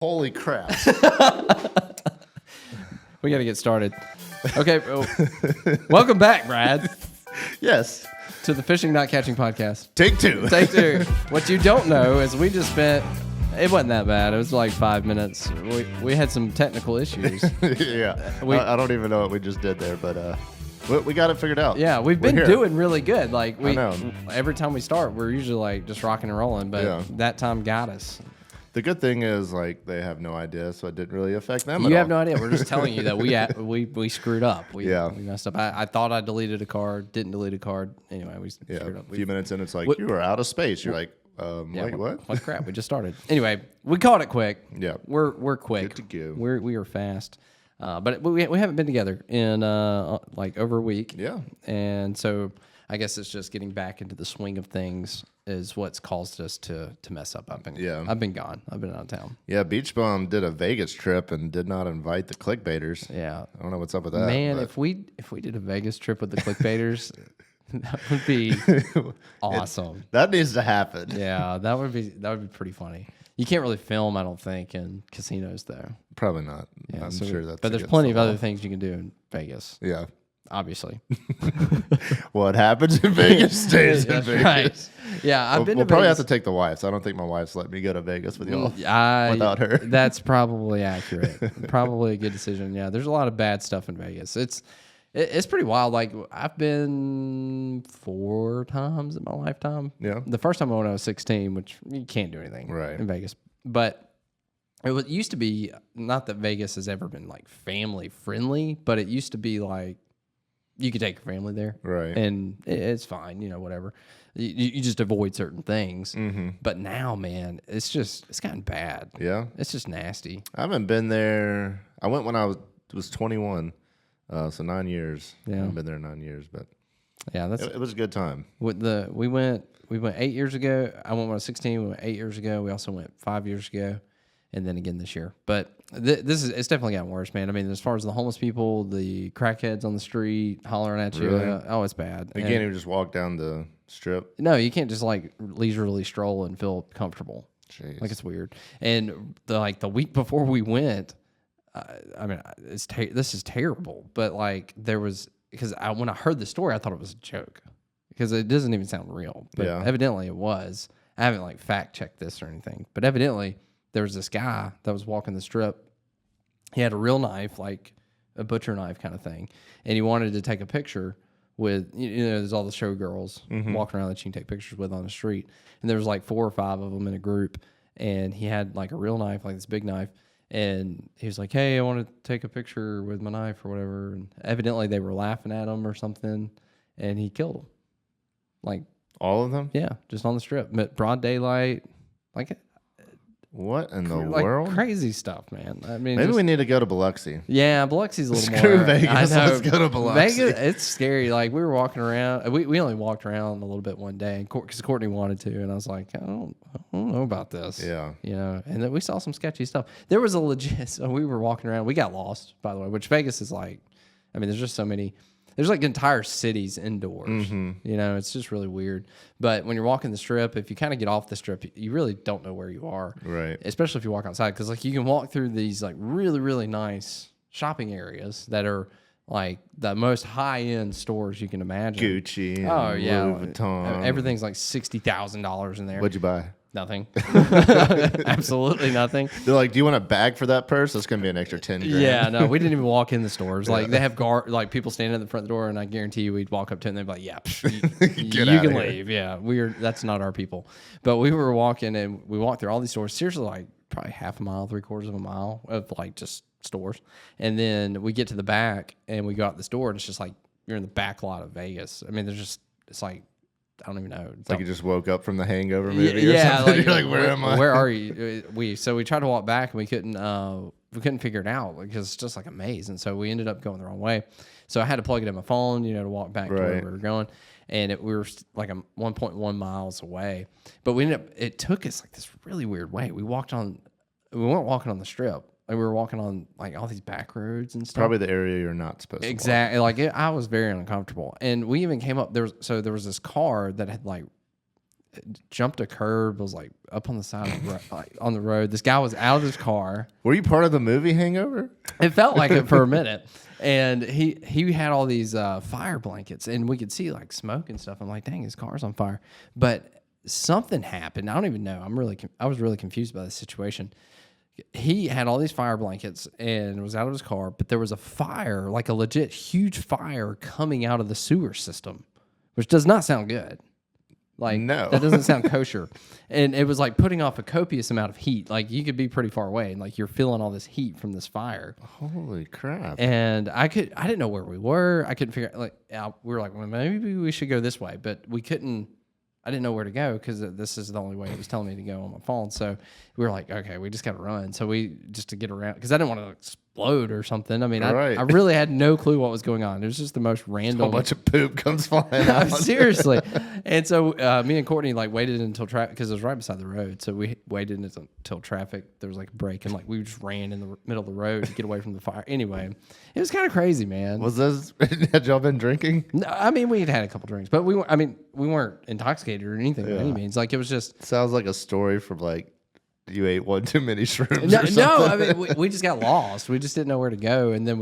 Holy crap. We got to get started. Okay. Welcome back, Brad, Yes. to the Fishing Not Catching podcast. Take two. Take two. What you don't know is we just spent, it wasn't that bad. It was like 5 minutes. We had some technical issues. Yeah. I don't even know what we just did there, but we got it figured out. Yeah, we've been We're here. doing really good. Like I know. every time we start, we're usually like just rocking and rolling, but Yeah. that time got us. The good thing is, like, they have no idea, so it didn't really affect them at You all. have no idea. We're just telling you that we screwed up. We Yeah. messed up. I thought I deleted a card, didn't delete a card. Anyway, we Yeah. screwed up. A few minutes in, it's like, What- you were out of space. You're like, Yeah, wait, what? What crap? We just started. Anyway, we caught it quick. Yeah. We're quick. Good to go. We are fast. But we haven't been together in like over a week. Yeah. And so I guess it's just getting back into the swing of things is what's caused us to mess up. I've been gone. I've been out of town. Yeah, Beach Bum did a Vegas trip and did not invite the clickbaiters. Yeah. I don't know what's up with that. Man, but if we did a Vegas trip with the clickbaiters, that would be awesome. that needs to happen. Yeah, that would be pretty funny. You can't really film, I don't think, in casinos though. Probably not. Yeah, I'm so sure that's but there's against plenty the of law. other things you can do in Vegas, Yeah. obviously. What happens in Vegas stays in That's Vegas. right. Yeah, I've been We'll to probably have Vegas. to take the wives. I don't think my wife's let me go to Vegas with y'all I- without her. That's probably accurate. Probably a good decision. Yeah, there's a lot of bad stuff in Vegas. It's pretty wild. Like I've been 4 times in my lifetime. Yeah. The first time I went, I was 16, which you can't do anything Right. in Vegas. But it used to be, not that Vegas has ever been like family friendly, but it used to be like you could take your family there, Right. and it's fine, whatever. You just avoid certain things. Mm-hmm. But now, man, it's gotten bad. Yeah. It's just nasty. I haven't been there. I went when I was 21, so 9 years. Yeah. I haven't been there 9 years, but Yeah, that's it was a good time. with we went 8 years ago. I went when I was 16. We went 8 years ago. We also went 5 years ago, and then again this year. But it's definitely gotten worse, man. I mean, as far as the homeless people, the crackheads on the street hollering at you, Really? oh, it's bad. You And- can't even just walk down the strip. no, you can't just like leisurely stroll and feel comfortable. Jeez. Like it's weird. And the week before we went, I mean, this is terrible. But like there was because when I heard the story, I thought it was a joke because it doesn't even sound real. But Yeah. evidently it was. I haven't like fact checked this or anything, but evidently there was this guy that was walking the strip. He had a real knife, like a butcher knife kind of thing, and he wanted to take a picture with there's all the showgirls walking around that you can take pictures with on the street, and there was like 4 or 5 of them in a group, and he had like a real knife, like this big knife, and he was like, "Hey, I want to take a picture with my knife or whatever," and evidently they were laughing at him or something, and he killed them, like All of them? yeah, just on the strip, but broad daylight, like What in the like world? crazy stuff, man. I mean, Maybe just- we need to go to Biloxi. yeah, Biloxi's a little Screw more. Vegas, I know. let's go to Biloxi. Vegas, it's scary. Like we were walking around. We only walked around a little bit one day, because Courtney wanted to, and I was like, I don't know about this. Yeah. And then we saw some sketchy stuff. There was a legit. So we were walking around. We got lost, by the way. Which Vegas is like. I mean, there's just so many. There's like entire cities indoors. It's just really weird. But when you're walking the strip, if you kind of get off the strip, you really don't know where you are. Right. Especially if you walk outside, because like you can walk through these like really, really nice shopping areas that are like the most high end stores you can imagine. Gucci and Oh yeah, Louis Vuitton. everything's like $60,000 in there. What'd you buy? Nothing. Absolutely nothing. They're like, do you want a bag for that purse? That's going to be an extra 10 grand. Yeah, no, we didn't even walk in the stores. Like they have like people standing at the front door, and I guarantee you, we'd walk up to them and they'd be like, "Yeah, you Get outta can here." leave." Yeah, that's not our people. But we were walking, and we walked through all these stores. Seriously, like probably half a mile, 3/4 of a mile of like just stores, and then we get to the back, and we go out this door, and it's just like you're in the back lot of Vegas. I mean, it's like I don't even know. It's like you just woke up from the Hangover movie or Yeah, something. You're like, where am I? Where are you? We tried to walk back and we couldn't figure it out because it's just like a maze, and so we ended up going the wrong way. So I had to plug it in my phone, to walk back to where Right. we were going, and we were like 1.1 miles away. But it took us like this really weird way. We weren't walking on the strip. Like we were walking on like all these back roads and stuff. Probably the area you're not supposed to. Exactly. Like I was very uncomfortable, and we even came up there was this car that had like jumped a curb, was like up on the side of the like, on the road. This guy was out of his car. Were you part of the movie Hangover? It felt like it for a minute. And he had all these fire blankets, and we could see like smoke and stuff. I'm like, dang, his car's on fire. But something happened. I don't even know. I was really confused by the situation. He had all these fire blankets and was out of his car, but there was a fire, like a legit huge fire coming out of the sewer system, which does not sound good. Like, No. that doesn't sound kosher. And it was like putting off a copious amount of heat. Like, you could be pretty far away and like you're feeling all this heat from this fire. Holy crap. And I didn't know where we were. I couldn't figure we were like, well, maybe we should go this way, but we couldn't. I didn't know where to go because this is the only way it was telling me to go on my phone. So we were like, okay, we just got to run. So just to get around, because I didn't want to explode or something. I mean, Right. I really had no clue what was going on. It was just the most random. A bunch of poop comes flying out. Seriously. And so me and Courtney like waited until traffic, because it was right beside the road. So we waited until traffic, there was like a break, and like we just ran in the middle of the road to get away from the fire. Anyway, it was kind of crazy, man. Was this, had y'all been drinking? No, I mean, we had a couple drinks, but we weren't intoxicated or anything by any means. Like, it was just, Sounds like a story from like, you ate one too many shrooms no, or something. I mean, we just got lost. We just didn't know where to go. And then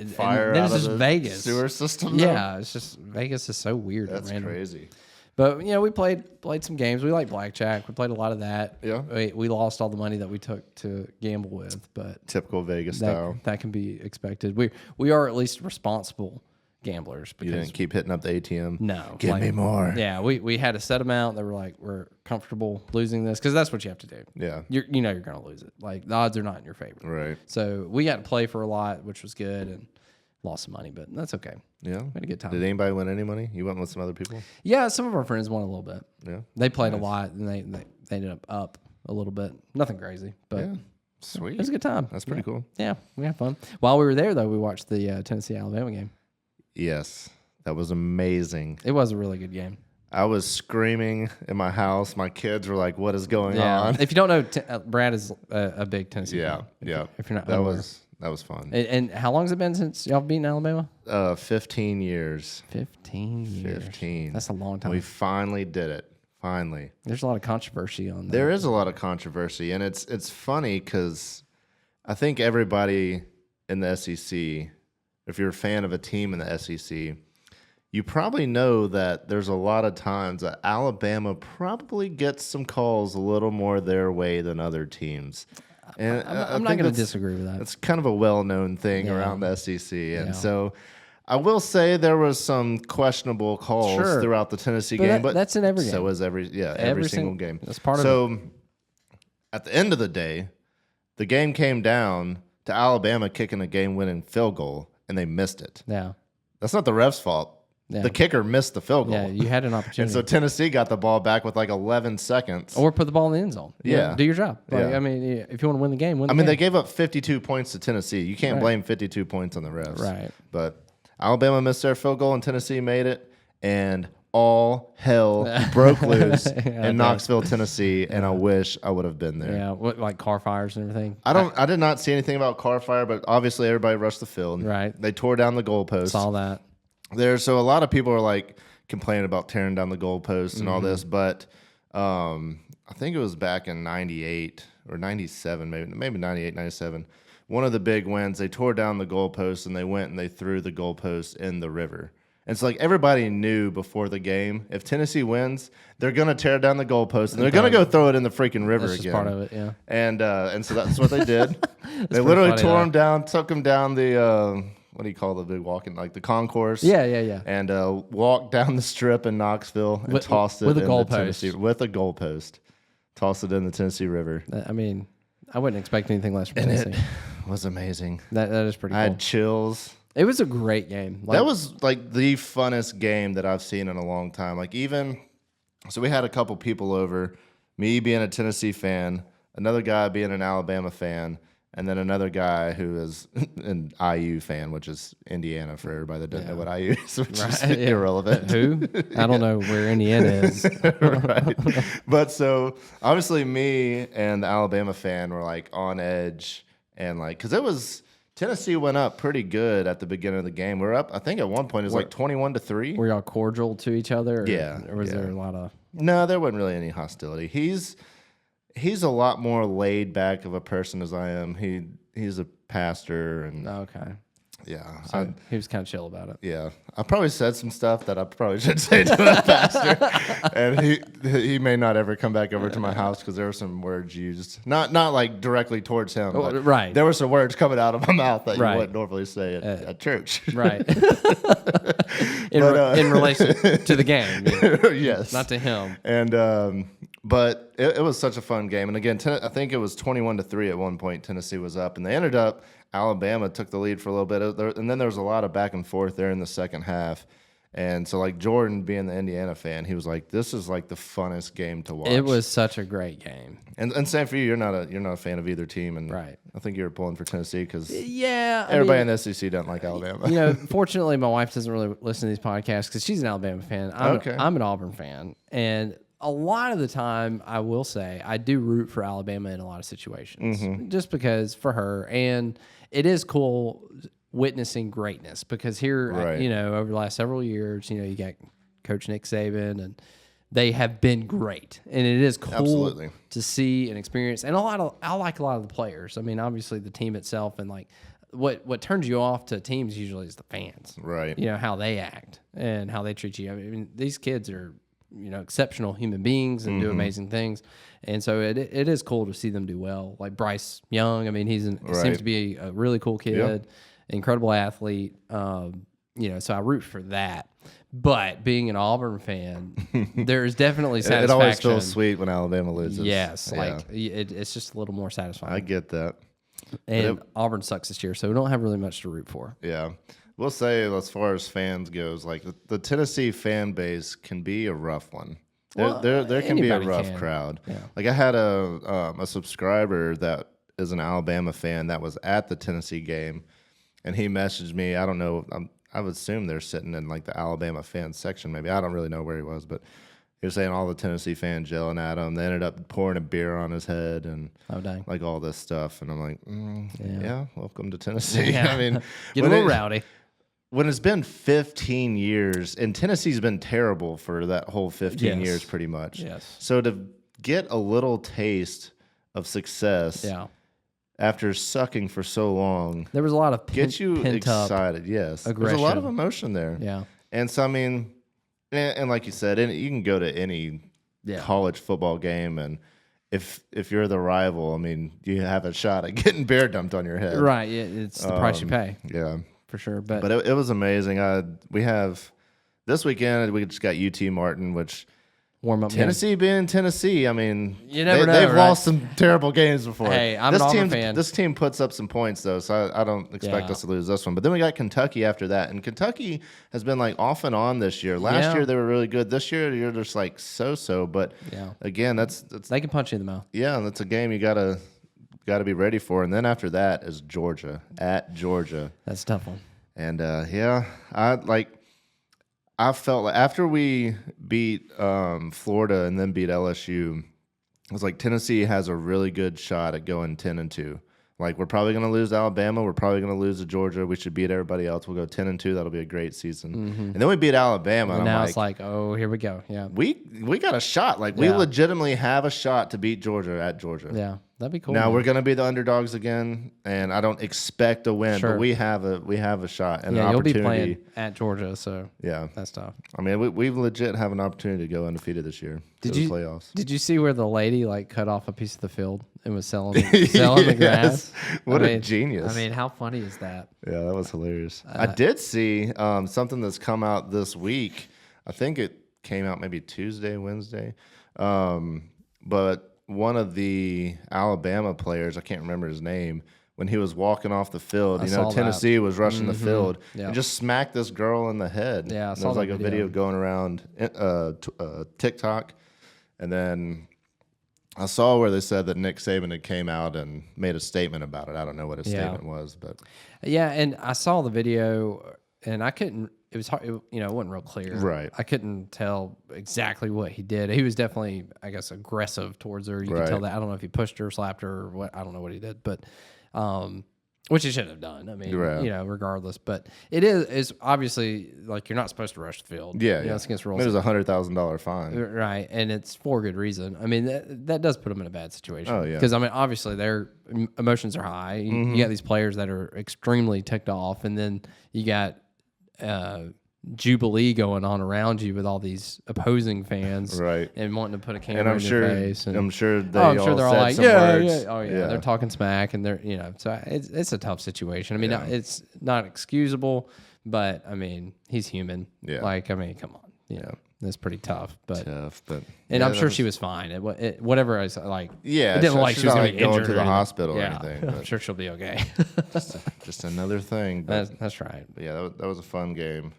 Fire and then out it's of just the Vegas. sewer system? though? Yeah, it's just, Vegas is so weird. That's and random. crazy. But, we played some games. We like blackjack. We played a lot of that. Yeah. We lost all the money that we took to gamble with, but Typical Vegas style. that can be expected. We are at least responsible gamblers. You Because didn't keep hitting up the ATM. no. Give me more. Yeah, we had a set amount that we're comfortable losing this, because that's what you have to do. Yeah. You're going to lose it. Like, the odds are not in your favor. Right. So we got to play for a lot, which was good, and lost some money, but that's okay. Yeah. We had a good time. Did anybody win any money? You went with some other people? Yeah, some of our friends won a little bit. Yeah. They played a lot, and they ended up a little bit. Nothing crazy, but Yeah. it Sweet. was a good time. That's pretty cool. Yeah, we had fun. While we were there, though, we watched the Tennessee-Alabama game. Yes. That was amazing. It was a really good game. I was screaming in my house. My kids were like, "What is going on?" If you don't know, Brad is a big Tennessee Yeah, fan. yeah. If you're not That aware. was fun. And how long has it been since y'all beaten Alabama? 15 years. 15 years. 15. That's a long time. We finally did it. Finally. There's a lot of controversy on that. There is a lot of controversy, and it's funny because I think everybody in the SEC, if you're a fan of a team in the SEC, you probably know that there's a lot of times that Alabama probably gets some calls a little more their way than other teams. And I'm not going to disagree with that. It's kind of a well-known thing around the SEC, and so I will say there was some questionable calls Sure. throughout the Tennessee But game, that's but in every game. So is every single game. That's part of So at the end of the day, the game came down to Alabama kicking a game-winning field goal, and they missed it. Yeah. That's not the ref's fault. Yeah. The kicker missed the field goal. Yeah, you had an And opportunity. so Tennessee got the ball back with like 11 seconds. Or put the ball in the end zone. Yeah. Do your job. Like, Yeah. I mean, if you want to win the game, win the I mean, they game. gave up 52 points to Tennessee. You can't Right. blame 52 points on the refs. Right. But Alabama missed their field goal and Tennessee made it. And all hell broke loose in Knoxville, Tennessee. And I wish I would have been there. Yeah, like car fires and everything. I did not see anything about car fire, but obviously everybody rushed the field. Right. They tore down the goalpost. Saw that. So a lot of people are like complaining about tearing down the goalposts and all this, Mm-hmm. but I think it was back in 98 or 97, maybe 98, 97. One of the big wins, they tore down the goalposts and they went and they threw the goalposts in the river. And it's like everybody knew before the game, if Tennessee wins, they're going to tear down the goalpost and they're going to go throw it in the freaking river That's again. just part of it, yeah. And so that's what they did. They pretty literally funny, tore though. them down, took them down the what do you call the big walking, like the concourse? Yeah. And walked down the strip in Knoxville and tossed it with a in goalpost. the Tennessee with a goalpost. Tossed it in the Tennessee River. I mean, I wouldn't expect anything less from And Tennessee. it was amazing. That is pretty I cool. had chills. It was a great game. That was like the funnest game that I've seen in a long time. Like so we had a couple people over, me being a Tennessee fan, another guy being an Alabama fan, and then another guy who is an IU fan, which is Indiana for everybody that doesn't know what IU is, which is Right, yeah. irrelevant. Who? I don't know where Indiana is. Right. But so obviously me and the Alabama fan were like on edge and like, because it was Tennessee went up pretty good at the beginning of the game. We're up, I think at one point it was like 21-3. Were y'all cordial to each other? Or, Yeah, Or was yeah. there a lot of No, there wasn't really any hostility. He's a lot more laid back of a person as I am. He's a pastor, and Okay. yeah, So he was kind of chill about it. yeah. I probably said some stuff that I probably should say to a pastor, and he may not ever come back over to my house because there were some words used, not like directly towards him, but right. there were some words coming out of my mouth that you Right. wouldn't normally say at church. Right. in relation to the game. Yeah. Yes, Not to him. and but it was such a fun game. And again, I think it was 21-3 at one point. Tennessee was up, and they ended up. Alabama took the lead for a little bit, and then there was a lot of back and forth there in the second half. And so, like Jordan, being the Indiana fan, he was like, "This is like the funnest game to watch." It was such a great game. And same for you. You're not a fan of either team, and Right. I think you were pulling for Tennessee because Yeah. everybody in the SEC doesn't like Alabama. Fortunately, my wife doesn't really listen to these podcasts because she's an Alabama fan. I'm an Auburn fan, and a lot of the time, I will say I do root for Alabama in a lot of situations, just because for her, and it is cool witnessing greatness because here, Right. over the last several years, you got Coach Nick Saban, and they have been great, and it is cool Absolutely. to see and experience. And I like a lot of the players. I mean, obviously the team itself, and like what turns you off to teams usually is the fans, Right. how they act and how they treat you. I mean, these kids are exceptional human beings and do amazing things, and so it is cool to see them do well. Like Bryce Young, I mean, seems to be a really cool kid, incredible athlete. So I root for that. But being an Auburn fan, there is definitely satisfaction. It always feels sweet when Alabama loses. Yes, Yeah. like it's just a little more satisfying. I get that. And Auburn sucks this year, so we don't have really much to root for. Yeah. We'll say, as far as fans goes, like the Tennessee fan base can be a rough one. There can be a anybody rough can. crowd. Yeah. Like I had a subscriber that is an Alabama fan that was at the Tennessee game, and he messaged me. I don't know. I would assume they're sitting in like the Alabama fan section. Maybe I don't really know where he was, but he was saying all the Tennessee fans yelling at him. They ended up pouring a beer on his head and Oh, dang. like all this stuff. And I'm like, yeah, welcome to Tennessee. Yeah. I mean, Get a little rowdy. when it's been 15 years, and Tennessee's been terrible for that whole 15 Yes. years pretty much. Yes. So to get a little taste of success Yeah. after sucking for so long There was a lot of gets you pent up. excited. Yes. There's a aggression. lot of emotion there. Yeah. And so, I mean, and like you said, you can go to any Yeah. college football game, and if you're the rival, I mean, you have a shot at getting bear dumped on your head. Right. Yeah. It's the price you pay Yeah. for sure. But, But it was amazing. We have this weekend, we just got UT Martin, which warm up. Tennessee being Tennessee, I mean, You never know, they've right? lost some terrible games before. Hey, I'm this an Auburn team, fan. This team puts up some points, though, so I don't expect Yeah. us to lose this one. But then we got Kentucky after that, and Kentucky has been like off and on this year. Last Yeah. year they were really good. This year you're just like so. But Yeah. again, that's They can punch you in the mouth. yeah, that's a game you gotta be ready for. And then after that is Georgia at Georgia. That's a tough one. And I felt like after we beat Florida and then beat LSU, I was like, Tennessee has a really good shot at going 10-2. Like, we're probably going to lose to Alabama. We're probably going to lose to Georgia. We should beat everybody else. We'll go 10-2. That'll be a great season. And then we beat Alabama. And And now I'm it's like, oh, here we go. Yeah. we got a shot. Like, we Yeah. legitimately have a shot to beat Georgia at Georgia. Yeah. That'd be cool. Now man. we're going to be the underdogs again, and I don't expect a win, Sure. but we have a shot and Yeah, an you'll be opportunity. playing at Georgia, so Yeah, that's tough. I mean, we legit have an opportunity to go undefeated this year. Did to you the playoffs? Did you see where the lady like cut off a piece of the field and was selling the grass? What I a mean- genius! I mean, how funny is that? Yeah, that was hilarious. I did see something that's come out this week. I think it came out maybe Tuesday, Wednesday. But one of the Alabama players, I can't remember his name, when he was walking off the field, saw that. Tennessee was rushing the field Yeah. and just smacked this girl in the head. Yeah, I And saw there was that like a video. video going around TikTok. And then I saw where they said that Nick Saban had came out and made a statement about it. I don't know what his Yeah. statement was, but Yeah, and I saw the video, and I couldn't. It was hard. It wasn't real clear. Right. I couldn't tell exactly what he did. He was definitely, I guess, aggressive towards her. You could tell Right. that. I don't know if he pushed her, slapped her, or what. I don't know what he did, but which he shouldn't have done. I mean, Right. you know, regardless. But it's obviously like you're not supposed to rush the field. Yeah, You know, yeah. it's against It rules. was $100,000 fine. Right, and it's for good reason. I mean, that does put them in a bad situation. Oh, yeah. Because, I mean, obviously their emotions are high. You got these players that are extremely ticked off, and then you got Jubilee going on around you with all these opposing fans, Right. and wanting to put a camera And I'm in sure, your face. And, I'm sure they I'm sure all they're all said like, some yeah, words. yeah, oh yeah, they're talking smack, and they're, you know, so it's a tough situation. I mean, it's not excusable, but I mean, he's human. Yeah. Like, I mean, come on, you know, it's pretty tough, but. Tough, but And yeah, I'm that sure was- she was fine. Whatever I was like, Yeah, it didn't look like she's she was not going like to be going injured to or the anything. hospital or Yeah, anything. I'm But sure she'll be okay. just another thing. But, That's right. but yeah, that was a fun game.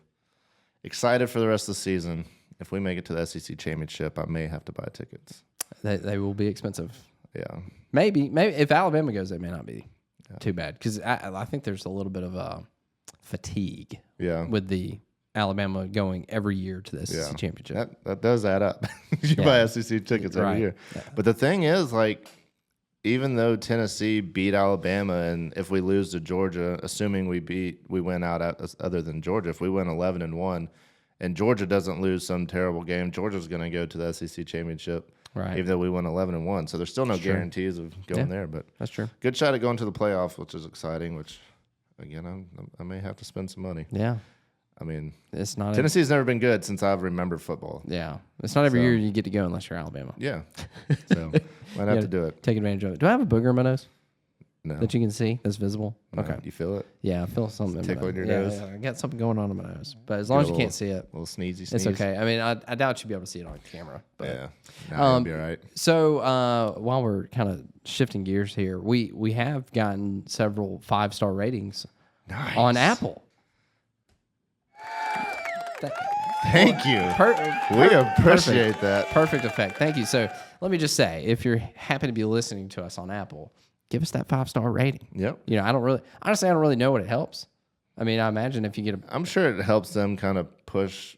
Excited for the rest of the season. If we make it to the SEC championship, I may have to buy tickets. They will be expensive. Yeah, Maybe if Alabama goes, they may not be too bad because I think there's a little bit of fatigue yeah. with the Alabama going every year to the SEC Yeah. championship. That does add up. You buy SEC tickets every Right. year. Yeah. But the thing is, like, even though Tennessee beat Alabama, and if we lose to Georgia, assuming we win out other than Georgia, if we win 11-1, and Georgia doesn't lose some terrible game, Georgia's going to go to the SEC championship, Right. even though we win 11-1. So there's still no guarantees of going there. But That's true. good shot at going to the playoffs, which is exciting. Which, again, I may have to spend some money. Yeah, I mean, it's not. Tennessee's never been good since I've remembered football. Yeah, it's not every year you get to go unless you're Alabama. Yeah, so might have to do it. Take advantage of it. Do I have a booger in my nose No, that you can see that's visible? No. Okay. You feel it? Yeah, I feel something. in my tickle in your nose. nose? Yeah, I got something going on in my nose, but as long as you can't see it, A little sneezy. it's okay. I mean, I doubt you'll be able to see it on camera. But. Yeah, nah, it'll be all right. So while we're kind of shifting gears here, we have gotten several 5-star ratings Nice. on Apple. Thank you. We appreciate that. Perfect effect. Thank you. So let me just say, if you're happy to be listening to us on Apple, give us that 5-star rating. Yep. You know, I don't really know what it helps. I mean, I imagine if you get I'm sure it helps them kind of push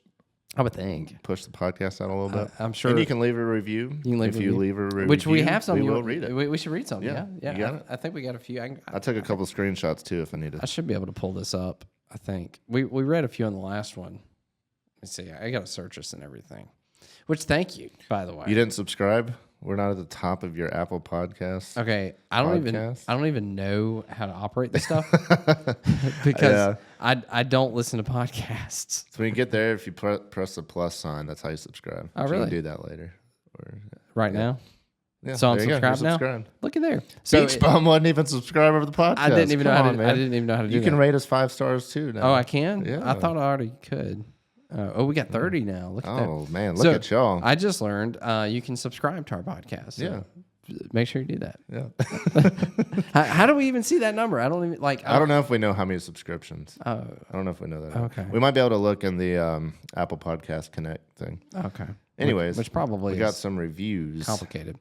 I would think. the podcast out a little bit. I'm sure. And you can leave a review. You can leave if a you review. leave a review, Which we have some. We will read it. We should read some. Yeah. Yeah. You got it? I think we got a few. I took a couple screenshots too if I needed. I should be able to pull this up. I think we read a few on the last one. Let's see. I got to search this and everything. Which thank you, by the way. You didn't subscribe? We're not at the top of your Apple podcast. Okay, I don't even know how to operate this stuff because I don't listen to podcasts. So when you get there, if you press the plus sign, that's how you subscribe. Oh, You really? can do that later. Or, Right now. yeah, So I'm there you go. subscribed You're now? subscribed. Look at there. So Beach Bum wasn't even subscribed over the podcast. I didn't even know how to. man. I didn't even know how to do You that. can rate us 5 stars too now. Oh, I can. Yeah. I thought I already could. We got 30 now. Look at that. Oh man, look So, at y'all. I just learned you can subscribe to our podcast. So make sure you do that. Yeah. How do we even see that number? I don't even like. I don't know if we know how many subscriptions. Oh, I don't know if we know that. Okay. We might be able to look in the Apple Podcast Connect thing. okay. Anyways, which probably we got is some reviews. complicated.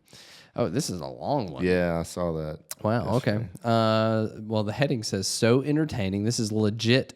Oh, this is a long one. Yeah, I saw that. Wow. Okay. Well, the heading says so entertaining. This is legit,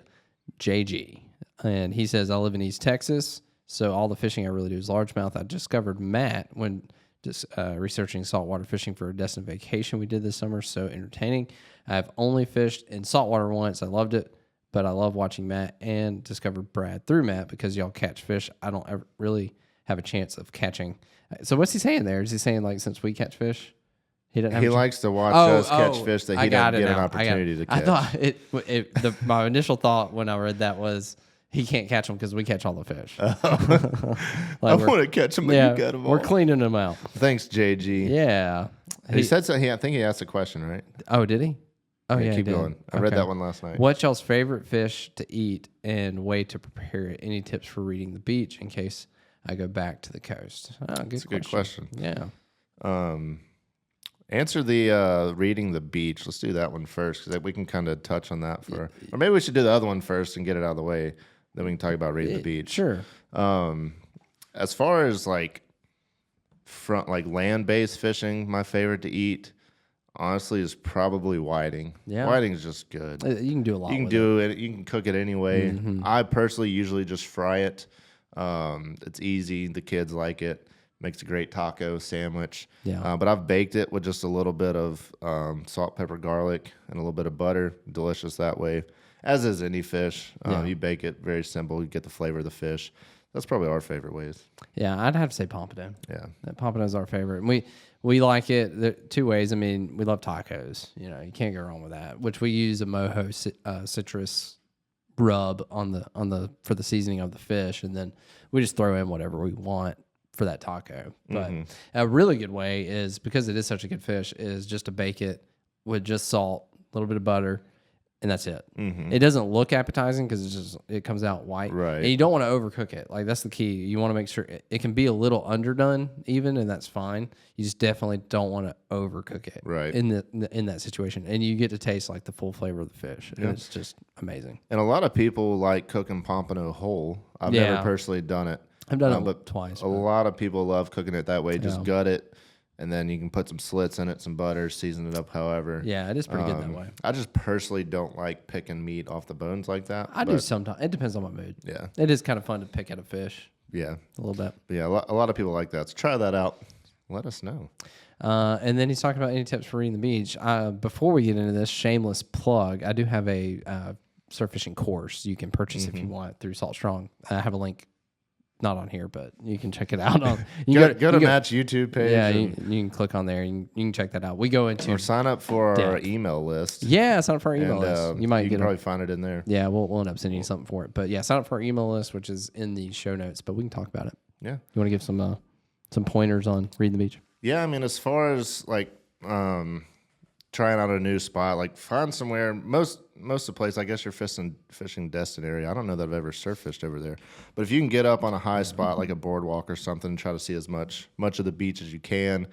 JG, and he says I live in East Texas, so all the fishing I really do is largemouth. I discovered Matt when just researching saltwater fishing for a destined vacation we did this summer. So entertaining. I've only fished in saltwater once. I loved it, but I love watching Matt and discovered Brad through Matt because y'all catch fish. I don't ever really have a chance of catching. So what's he saying there? Is he saying like since we catch fish, he doesn't have He a chance? likes to watch us catch fish that I he got doesn't it get an now. opportunity to I catch. thought my initial thought when I read that was he can't catch them because we catch all the fish. I want to catch him, but you got them all. we're cleaning them out. Thanks, JG. Yeah. He said so. I think he asked a question, right? Oh, did he? Oh, yeah. he keep did. going. I read Okay. that one last night. What's y'all's favorite fish to eat and way to prepare it? Any tips for reading the beach in case I go back to the coast? Oh, That's a good question. Yeah. Answer the reading the beach. Let's do that one first because we can kind of touch on that or maybe we should do the other one first and get it out of the way. Then we can talk about reading the beach. Sure. As far as like land-based fishing, my favorite to eat, honestly, is probably whiting. Yeah. Whiting is just good. You can do a lot. You can with do it. You can cook it anyway. Mm-hmm. I personally usually just fry it. It's easy. The kids like it. Makes a great taco sandwich. Yeah. But I've baked it with just a little bit of salt, pepper, garlic, and a little bit of butter. Delicious that way, as is any fish. You bake it very simple. You get the flavor of the fish. That's probably our favorite ways. Yeah, I'd have to say pompano. Yeah. Pompano is our favorite. And we like it there, two ways. I mean, we love tacos. You know, you can't go wrong with that. Which we use a mojo citrus rub on the for the seasoning of the fish, and then we just throw in whatever we want for that taco. But a really good way is, because it is such a good fish, is just to bake it with just salt, a little bit of butter, and that's it. It doesn't look appetizing because it comes out white. Right. And you don't want to overcook it. Like, that's the key. You want to make sure it can be a little underdone even, and that's fine. You just definitely don't want to overcook it. Right. In that situation. And you get to taste like the full flavor of the fish. And it's just amazing. And a lot of people like cooking pompano whole. I've never personally done it. I've done it but twice. A lot of people love cooking it that way. Just gut it, and then you can put some slits in it, some butter, season it up however. Yeah, it is pretty good that way. I just personally don't like picking meat off the bones like that. I do sometimes. It depends on my mood. Yeah. It is kind of fun to pick at a fish Yeah. a little bit. But yeah, a lot of people like that. So try that out. Let us know. And then he's talking about any tips for reading the beach. Before we get into this, shameless plug, I do have a surf fishing course you can purchase if you want through Salt Strong. I have a link. Not on here, but you can check it out. Go to Matt's YouTube page. Yeah, you can click on there. You can check that out. We go into or sign up for our email list. Yeah, sign up for our email list. You might can probably find it in there. Yeah, we'll end up sending you something for it. But yeah, sign up for our email list, which is in the show notes. But we can talk about it. Yeah. You want to give some pointers on reading the beach? Yeah, I mean, as far as like trying out a new spot, like find somewhere. Most of the place, I guess you're fishing Destin area. I don't know that I've ever surf fished over there, but if you can get up on a high spot like a boardwalk or something, and try to see as much of the beach as you can.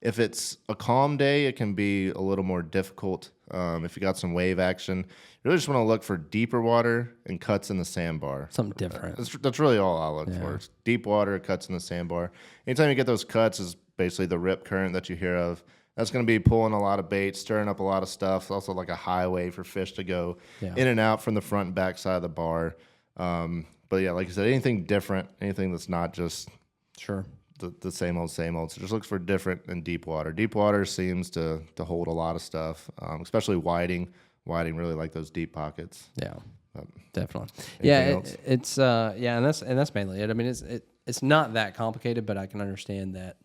If it's a calm day, it can be a little more difficult. If you got some wave action, you really just want to look for deeper water and cuts in the sandbar. Something different. That's really all I look for. It's deep water, cuts in the sandbar. Anytime you get those cuts is basically the rip current that you hear of. That's going to be pulling a lot of bait, stirring up a lot of stuff. It's also like a highway for fish to go in and out from the front and back side of the bar. But yeah, like I said, anything different, anything that's not just the same old. So just look for different and deep water. Deep water seems to hold a lot of stuff, especially whiting. Whiting really like those deep pockets. Yeah, definitely. Yeah, it's and that's mainly it. I mean, it's not that complicated, but I can understand that.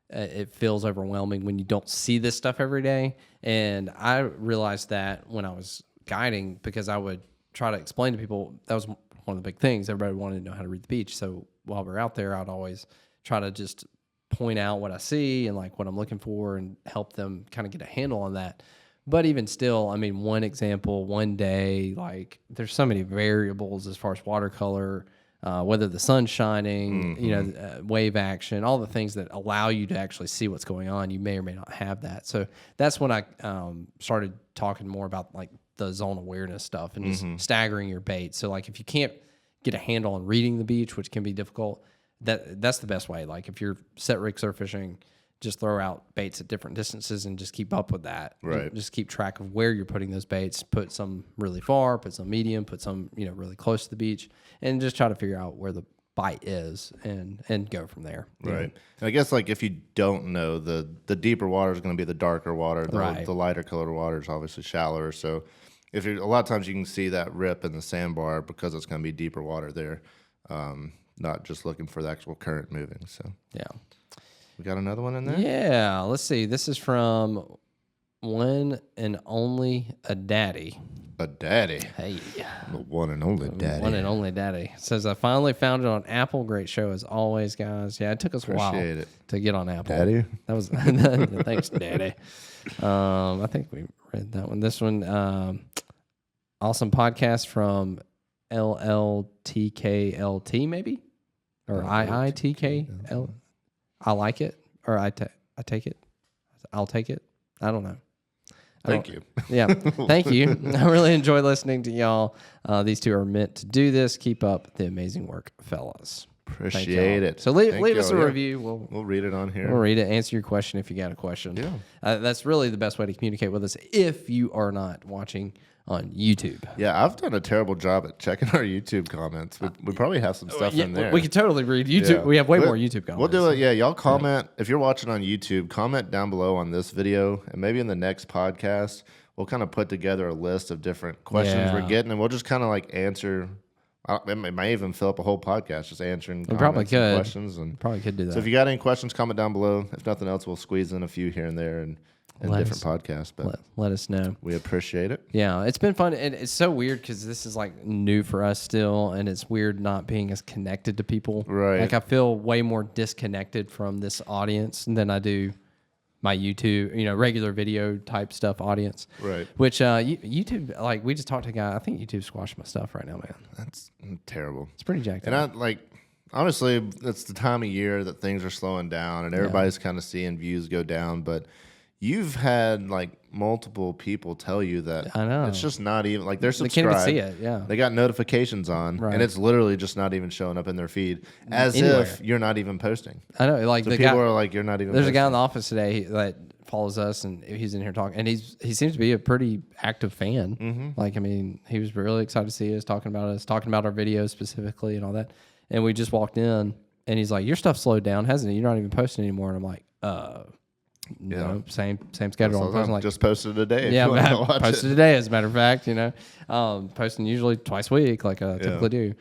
It feels overwhelming when you don't see this stuff every day. And I realized that when I was guiding, because I would try to explain to people, that was one of the big things. Everybody wanted to know how to read the beach. So while we're out there, I'd always try to just point out what I see and like what I'm looking for and help them kind of get a handle on that. But even still, I mean, one example, one day, like there's so many variables as far as watercolor, whether the sun's shining, wave action, all the things that allow you to actually see what's going on. You may or may not have that. So that's when I started talking more about like the zone awareness stuff and just staggering your bait. So like if you can't get a handle on reading the beach, which can be difficult, that's the best way. Like if you're set rig surf fishing, just throw out baits at different distances and just keep up with that. Right. Just keep track of where you're putting those baits. Put some really far, put some medium, put some really close to the beach, and just try to figure out where the bite is and go from there. Right. And I guess like if you don't know, the deeper water is going to be the darker water. The lighter colored water is obviously shallower. So if you're, a lot of times you can see that rip in the sandbar because it's going to be deeper water there. Not just looking for the actual current moving. So yeah. We got another one in there? Yeah, let's see. This is from One and Only a Daddy. A daddy. Hey. The one and only daddy. One and only daddy. Says, I finally found it on Apple. Great show as always, guys. Yeah, it took us a while to get on Apple. Daddy? That was thanks, Daddy. I think we read that one. This one, awesome podcast from LLTKLT, maybe? Or IITKL. I like it, or I take it. I'll take it. I don't know. Thank you. Yeah, thank you. I really enjoy listening to y'all. These two are meant to do this. Keep up the amazing work, fellas. Appreciate it. So leave Thank us a y'all. Yeah. review. We'll read it on here. We'll read it, answer your question if you got a question. Yeah. That's really the best way to communicate with us if you are not watching on YouTube. Yeah, I've done a terrible job at checking our YouTube comments. We probably have some stuff in there. We could totally read YouTube. Yeah. We have way more YouTube comments. We'll do it. Yeah, y'all comment. If you're watching on YouTube, comment down below on this video, and maybe in the next podcast, we'll kind of put together a list of different questions we're getting, and we'll just kind of like answer. It may even fill up a whole podcast just answering probably could. and questions. And Probably could do that. so if you got any questions, comment down below. If nothing else, we'll squeeze in a few here and there and different podcasts. But let us know. we appreciate it. Yeah, it's been fun. And it's so weird because this is like new for us still, and it's weird not being as connected to people. Right. Like I feel way more disconnected from this audience than I do my YouTube, regular video type stuff audience. Right. Which YouTube, like we just talked to a guy. I think YouTube squashed my stuff right now, man. That's terrible. It's pretty jacked And up. honestly, it's the time of year that things are slowing down and everybody's kind of seeing views go down. But you've had like multiple people tell you that I know. it's just not even like they're They can't subscribed. even see it. Yeah. They got notifications on, Right. and it's literally just not even showing up in their feed, as Anywhere. if you're not even posting. I know. Like So the people guy, are like, "You're not even." there's a posting. guy in the office today that follows us, and he's in here talking, and he seems to be a pretty active fan. Mm-hmm. Like, I mean, he was really excited to see us, talking about our videos specifically and all that. And we just walked in, and he's like, "Your stuff slowed down, hasn't it? You're not even posting anymore." And I'm like, no, same schedule. So I'm posting like, just posted today. If yeah, you want to watch posted it. today, as a matter of fact, posting usually twice a week, like I typically do.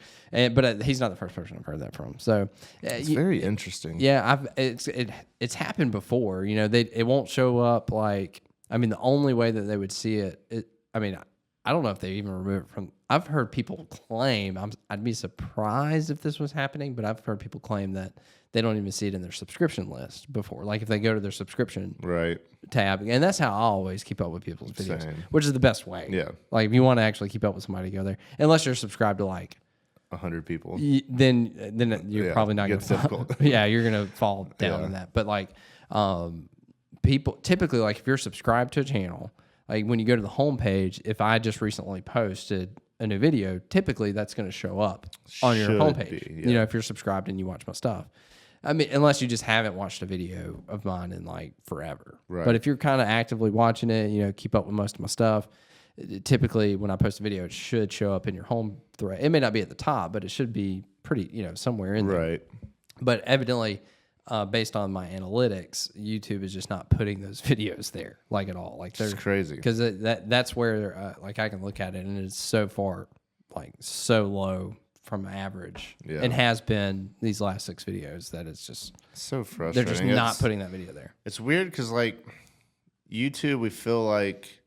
But he's not the first person I've heard that from. So It's very interesting. yeah, it's happened before. It won't show up like. I mean, the only way that they would see it. I mean, I don't know if they even remove it from. I've heard people claim. I'd be surprised if this was happening, but I've heard people claim that they don't even see it in their subscription list before. Like if they go to their subscription Right. tab, and that's how I always keep up with people's videos, Same. which is the best way. Yeah. Like if you want to actually keep up with somebody, go there. Unless you're subscribed to like. 100 people. Then you're Yeah, probably not going gets to difficult. yeah, you're going to fall down Yeah. in that. But like people typically, like if you're subscribed to a channel, like when you go to the homepage, if I just recently posted a new video, typically that's going to show up on your Should homepage. be, yeah. If you're subscribed and you watch my stuff. I mean, unless you just haven't watched a video of mine in like forever. Right. But if you're kind of actively watching it, keep up with most of my stuff. Typically, when I post a video, it should show up in your home thread. It may not be at the top, but it should be pretty, somewhere in there. Right. But evidently, based on my analytics, YouTube is just not putting those videos there, like at all. Like It's crazy. because that's where like I can look at it, and it's so far, like so low from average, Yeah. and has been these last 6 videos that it's just It's so they're frustrating. just not putting that video there. It's weird because like YouTube, we feel like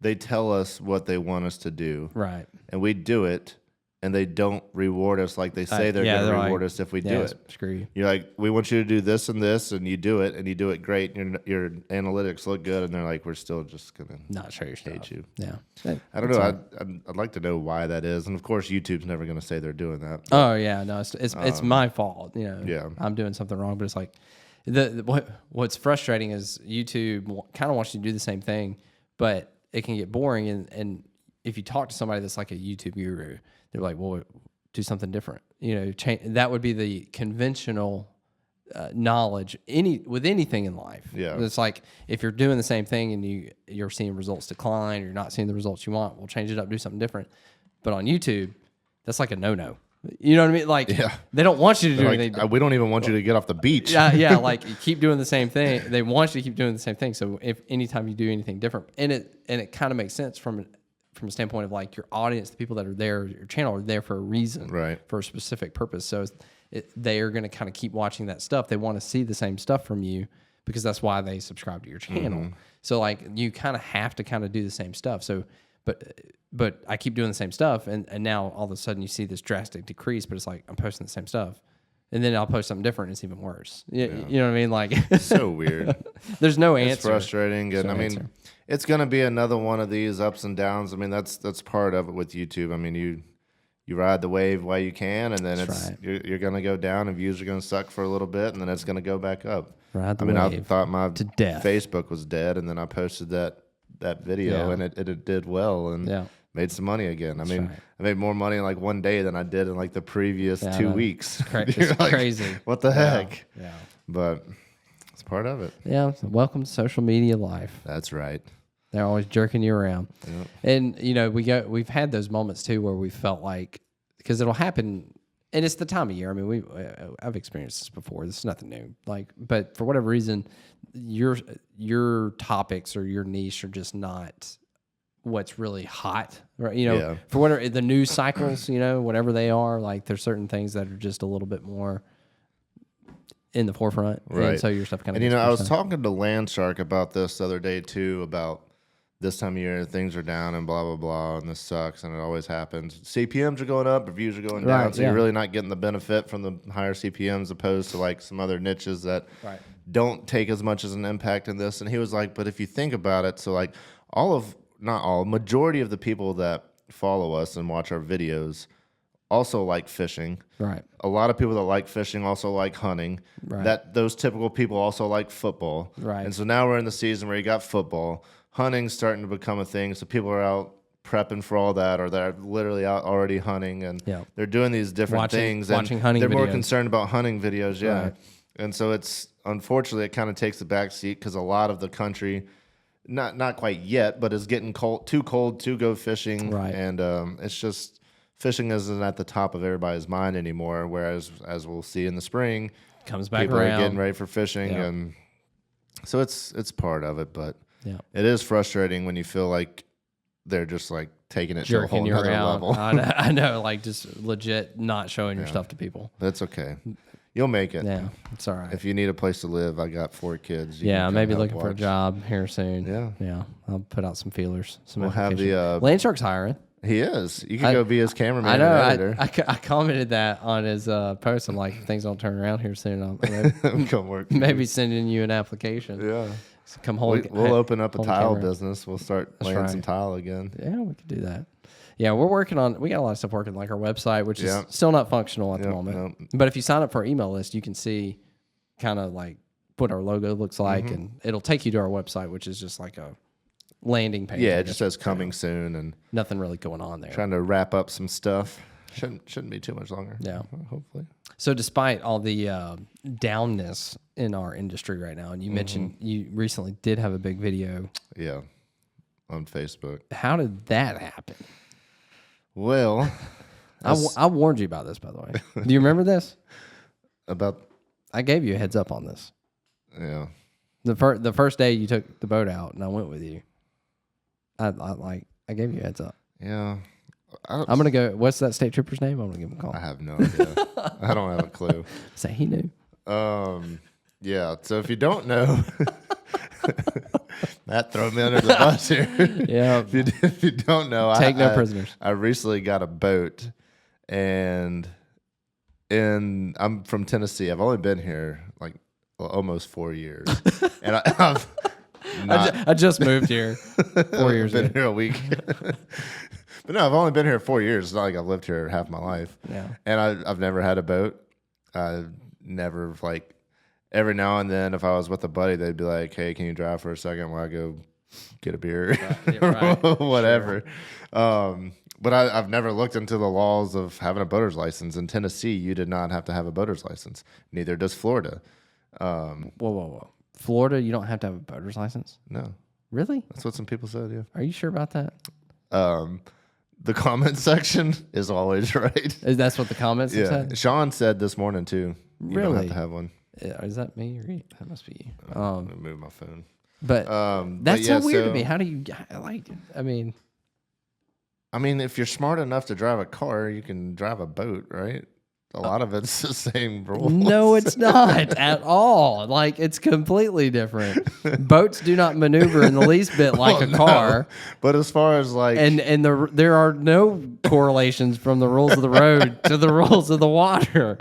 they tell us what they want us to do, Right. and we do it, and they don't reward us like they say they're going to reward us if we do it. Screw you. You're like, we want you to do this and this, and you do it, and you do it great, and your analytics look good, and they're like, we're still just gonna Not show your stuff. hate you. Yeah. I don't know. I'd like to know why that is, and of course, YouTube's never gonna say they're doing that. Oh yeah, no, it's my fault. Yeah. I'm doing something wrong, but it's like what's frustrating is YouTube kind of wants you to do the same thing, but it can get boring. And if you talk to somebody that's like a YouTube guru, they're like, well, do something different. Change. That would be the conventional knowledge with anything in life. Yeah. It's like if you're doing the same thing and you're seeing results decline, or you're not seeing the results you want, we'll change it up, do something different. But on YouTube, that's like a no-no. You know what I mean? Like they don't want you to do Like, anything. we don't even want you to get off the beach. Yeah, like you keep doing the same thing. They want you to keep doing the same thing. So if anytime you do anything different, and it kind of makes sense from a standpoint of like your audience, the people that are there, your channel are there for a reason, Right. for a specific purpose. So they are going to kind of keep watching that stuff. They want to see the same stuff from you because that's why they subscribe to your channel. Mm-hmm. So like you kind of have to kind of do the same stuff. So, but I keep doing the same stuff, and now all of a sudden you see this drastic decrease. But it's like I'm posting the same stuff, and then I'll post something different, and it's even worse. You know what I mean? Like So weird. there's no answer. It's frustrating, and no I mean, answer. it's gonna be another one of these ups and downs. I mean, that's part of it with YouTube. I mean, you ride the wave while you can, and then That's right. you're gonna go down, and views are gonna suck for a little bit, and then it's gonna go back up. Ride the I mean, I wave thought my to death. Facebook was dead, and then I posted that video, Yeah. and it did well, and Yeah. made some money again. I mean, right. I made more money in like one day than I did in like the previous Yeah, I 2 know. weeks. It's You're like, crazy. What the heck? Yeah. But it's part of it. Yeah. So welcome to social media life. That's right. They're always jerking you around. Yep. And, you know, we've had those moments too where we felt like, because it'll happen, and it's the time of year. I mean, I've experienced this before. This is nothing new. Like, but for whatever reason, your topics or your niche are just not what's really hot, right? You know, Yeah. for whatever the news cycles, you know, whatever they are, like there's certain things that are just a little bit more in the forefront. Right. And so your stuff kind of, And, you know, I was talking to Landshark about this the other day, too, about this time of year, things are down and blah, blah, blah, and this sucks, and it always happens. CPMs are going up, reviews are going down, Right, so yeah. you're really not getting the benefit from the higher CPMs opposed to, like, some other niches that Right. don't take as much as an impact in this. And he was like, but if you think about it, so, like, majority of the people that follow us and watch our videos also like fishing. Right. A lot of people that like fishing also like hunting. Right. Those typical people also like football. Right. And so now we're in the season where you got football. Hunting's starting to become a thing. So people are out prepping for all that, or they're literally out already hunting, and Yeah. they're doing these different things. Watching and hunting they're more videos. concerned about hunting videos, yeah. Right. And so it's unfortunately it kind of takes the back seat because a lot of the country, not quite yet, but is getting too cold to go fishing. Right. And it's just fishing isn't at the top of everybody's mind anymore. Whereas, as we'll see in the spring, Comes back people around. are getting ready for fishing, Yeah. and so it's part of it. But Yeah. it is frustrating when you feel like they're just like taking it to a Jerking whole you nother around. level. I know, like just legit not showing your stuff to people. That's okay. You'll make it. Yeah, it's all right. If you need a place to live, I got 4 kids. You Yeah, can come maybe help looking for a watch. job here soon. Yeah. Yeah. I'll put out some feelers. Some We'll have the. Landshark's hiring. He is. You can go be his cameraman I know. and editor. I commented that on his post. I'm like, if things don't turn around here soon, I'll Come work. maybe sending you an application. Yeah. So come hold. We'll open up a hold tile camera. business. We'll start laying right. some tile again. Yeah, we could do that. Yeah, we're working on. We got a lot of stuff working, like our website, which Yeah. is still not functional at the Yep, moment. yep. But if you sign up for our email list, you can see kind of like what our logo looks like, Mm-hmm. and it'll take you to our website, which is just like a landing page. Yeah, I it just guess. says coming soon, and Nothing really going on there. trying to wrap up some stuff. Shouldn't be too much longer. Yeah. Hopefully. So despite all the downness in our industry right now, and you mentioned you recently did have a big video. Yeah. On Facebook. How did that happen? Well, I warned you about this, by the way. Do you remember this? about I gave you a heads up on this. yeah. The first day you took the boat out, and I went with you. I gave you a heads up. Yeah. I'm gonna go. What's that state trooper's name? I'm gonna give him a call. I have no idea. I don't have a clue. Say he knew. Yeah. So if you don't know, Matt, throw me under the bus here. Yeah. If you don't know, Take no prisoners. I recently got a boat, and I'm from Tennessee. I've only been here like almost 4 years, and I've not I just moved here 4 years been ago. here a week. But no, I've only been here 4 years. It's not like I've lived here half my life. Yeah. And I've never had a boat. I've never, like, every now and then if I was with a buddy, they'd be like, hey, can you drive for a second while I go get a beer? right. Whatever. But I've never looked into the laws of having a boater's license. In Tennessee, you did not have to have a boater's license. Neither does Florida. Whoa. Florida, you don't have to have a boater's license? No. Really? That's what some people said, yeah. Are you sure about that? The comment section is always right. That's what the comments have Yeah. said? Sean said this morning, too. You don't have Really? to have one. Is that me or you? That must be you. Let me move my phone. But But that's yeah, so weird to me. How do you I mean, if you're smart enough to drive a car, you can drive a boat, right? A lot of it's the same rules. no, it's not at all. Like, it's completely different. Boats do not maneuver in the least bit like Well, a no. car. But as far as like, And there are no correlations from the rules of the road to the rules of the water.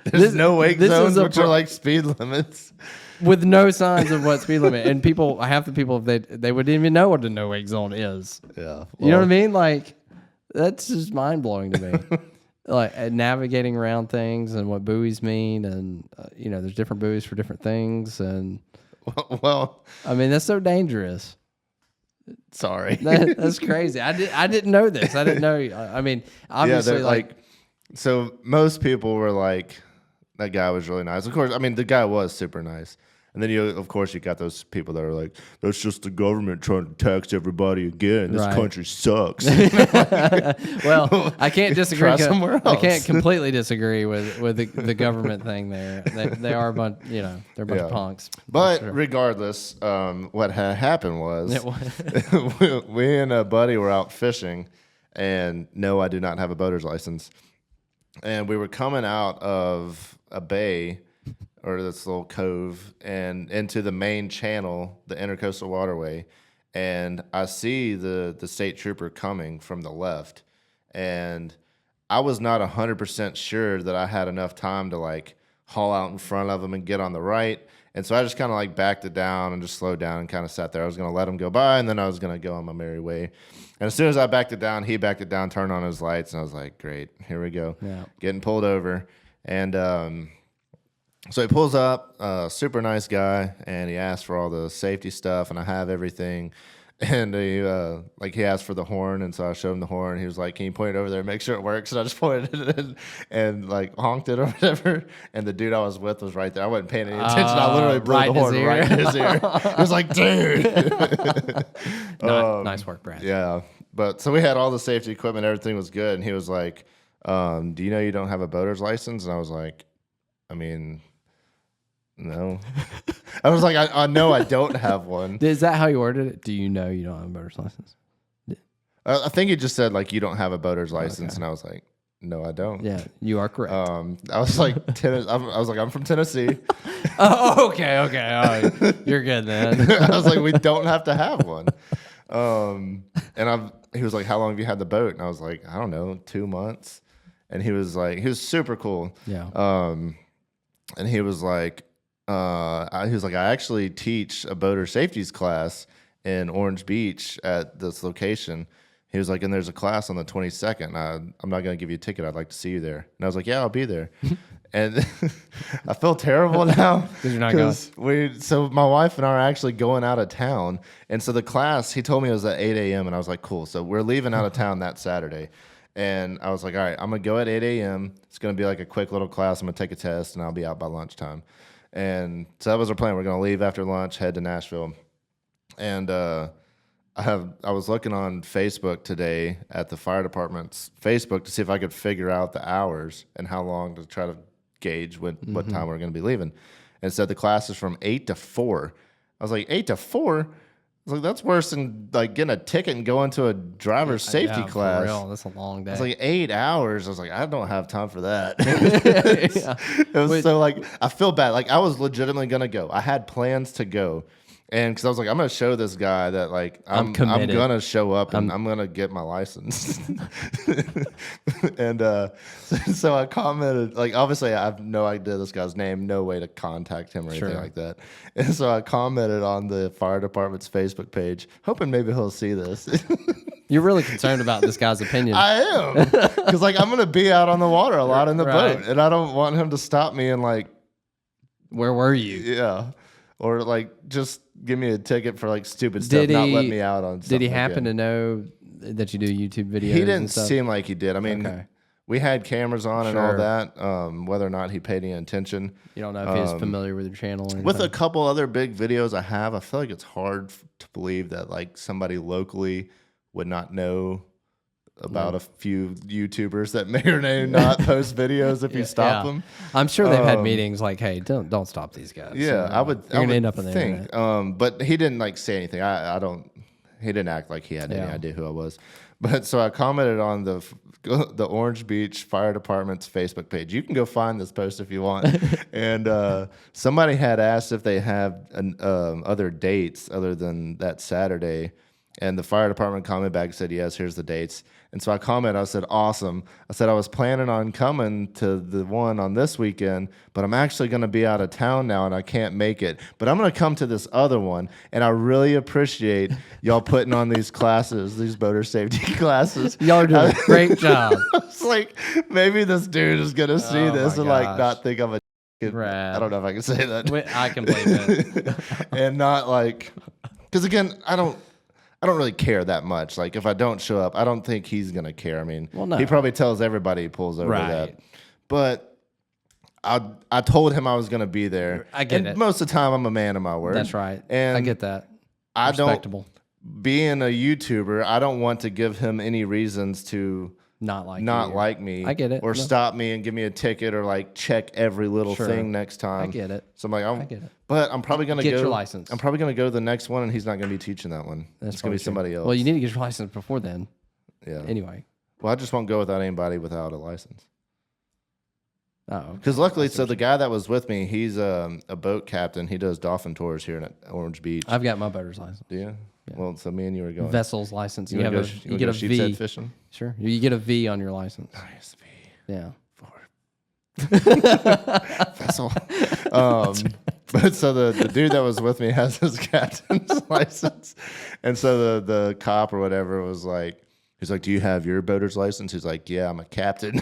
there's no wake this is zones, a which are like speed limits. With no signs of what speed limit. And people, half the people, they wouldn't even know what a no wake zone is. Yeah. You know what I mean? Like, that's just mind blowing to me. Like navigating around things and what buoys mean, and there's different buoys for different things, and Well, I mean that's so dangerous. Sorry. That's crazy. I didn't know this. I didn't know. I mean, obviously, they're like, so most people were like, that guy was really nice. Of course, I mean, the guy was super nice. And then of course, you got those people that are like, that's just the government trying to tax everybody again. This Right. country sucks. well, I can't disagree. Try somewhere I can't else. completely disagree with the government thing there. They are a bunch, they're a bunch of punks. But Sure. regardless, what had happened was It was- we and a buddy were out fishing, and no, I do not have a boater's license. And we were coming out of a bay or this little cove and into the main channel, the Intercoastal Waterway, and I see the state trooper coming from the left, and I was not 100% sure that I had enough time to like haul out in front of him and get on the right. And so I just kind of like backed it down and just slowed down and kind of sat there. I was going to let him go by, and then I was going to go on my merry way. And as soon as I backed it down, he backed it down, turned on his lights, and I was like, great, here we go. Yeah. Getting pulled over. And so he pulls up, super nice guy, and he asked for all the safety stuff, and I have everything. And he asked for the horn, and so I showed him the horn. He was like, "Can you point it over there, and make sure it works?" And I just pointed it in and like honked it or whatever. And the dude I was with was right there. I wasn't paying any attention. I literally blew right the in his horn ear. right in his ear. He was like, "Dude." Nice work, Brad. Yeah, but so we had all the safety equipment. Everything was good, and he was like, "Do you know you don't have a boater's license?" And I was like, "I mean, no." I was like, I know I don't have one. Is that how you ordered it? Do you know you don't have a boater's license? I think he just said like, you don't have a boater's license, Okay. and I was like, no, I don't. Yeah, you are correct. I was like, I'm from Tennessee. oh, okay. All right. You're good then. I was like, we don't have to have one. He was like, how long have you had the boat? And I was like, I don't know, 2 months. And he was super cool. Yeah. And he was like, I actually teach a boater safeties class in Orange Beach at this location. He was like, and there's a class on the 22nd. I'm not going to give you a ticket. I'd like to see you there. And I was like, yeah, I'll be there. And I feel terrible now Because you're not going. So my wife and I are actually going out of town. And so the class, he told me it was at 8 a.m. And I was like, cool. So we're leaving out of town that Saturday. And I was like, all right, I'm going to go at 8 a.m. It's going to be like a quick little class. I'm going to take a test, and I'll be out by lunchtime. And so that was our plan. We're going to leave after lunch, head to Nashville. And I was looking on Facebook today at the fire department's Facebook to see if I could figure out the hours and how long to try to gauge what time we're going to be leaving. And it said the class is from 8 to 4. I was like, 8 to 4? I was like, that's worse than like getting a ticket and going to a driver's safety Yeah, class. For real. That's a long day. I was like, 8 hours. I was like, I don't have time for that. Yeah. It was so like, I feel bad. Like I was legitimately going to go. I had plans to go. And because I was like, I'm going to show this guy that like, I'm committed. going to show up and I'm going to get my license. And so I commented, like, obviously I have no idea this guy's name, no way to contact him or anything Sure. like that. And so I commented on the fire department's Facebook page, hoping maybe he'll see this. You're really concerned about this guy's opinion. I am, because like I'm gonna be out on the water a lot in the Right. boat, and I don't want him to stop me and like, Where were you? yeah, or like just give me a ticket for like stupid stuff, Did not let he- me out on. Did he happen to know that you do YouTube videos? He and didn't stuff? seem like he did. I mean, Okay. we had cameras on and all Sure. that. Whether or not he paid any attention, You don't know if he's familiar with your channel or anything. with a couple other big videos I have, I feel like it's hard to believe that like somebody locally would not know about a few YouTubers that may or may not post videos if you stop them. I'm sure they've had meetings like, "Hey, don't stop these guys." Yeah, I would. You're I gonna would end up in the think. internet. But he didn't like say anything. I don't. He didn't act like he had any Yeah. idea who I was. But so I commented on the Orange Beach Fire Department's Facebook page. You can go find this post if you want. And somebody had asked if they have other dates other than that Saturday. And the fire department commented back and said, yes, here's the dates. And so I commented, I said, awesome. I said, I was planning on coming to the one on this weekend, but I'm actually going to be out of town now and I can't make it. But I'm going to come to this other one. And I really appreciate y'all putting on these classes, these boater safety classes. Y'all are doing a great job. It's like, maybe this dude is going to see Oh this my and like gosh. not think I'm a Brad. I don't know if I can say that. I can believe it. And not like, because again, I I don't really care that much. Like if I don't show up, I don't think he's gonna care. I mean, Well, no. he probably tells everybody he pulls over Right. that. But I told him I was gonna be there. I get and it. Most of the time, I'm a man of my word. That's right. And I get that. I Respectable. don't. Being a YouTuber, I don't want to give him any reasons to Not like me. I get it. Or No. stop me and give me a ticket or like check every little Sure. thing next time. I get it. So I'm like, I get it. But I'm probably gonna Get go. your license. I'm probably gonna go to the next one, and he's not gonna be teaching that one. That's it's gonna be probably true. somebody else. Well, you need to get your license before then. Yeah. Anyway. Well, I just won't go without anybody without a license. Oh. Because luckily, so the guy that was with me, he's a boat captain. He does dolphin tours here in Orange Beach. I've got my boater's license. Do you? Well, so me and you are going. Vessel's license. You, wanna have go a sh- you wanna get go a sheep's V. head fishing. Sure. You get a V on your license. Nice V. Yeah. Vessel. But so the dude that was with me has his captain's license, and so the cop or whatever was like, he's like, "Do you have your boater's license?" He's like, "Yeah, I'm a captain."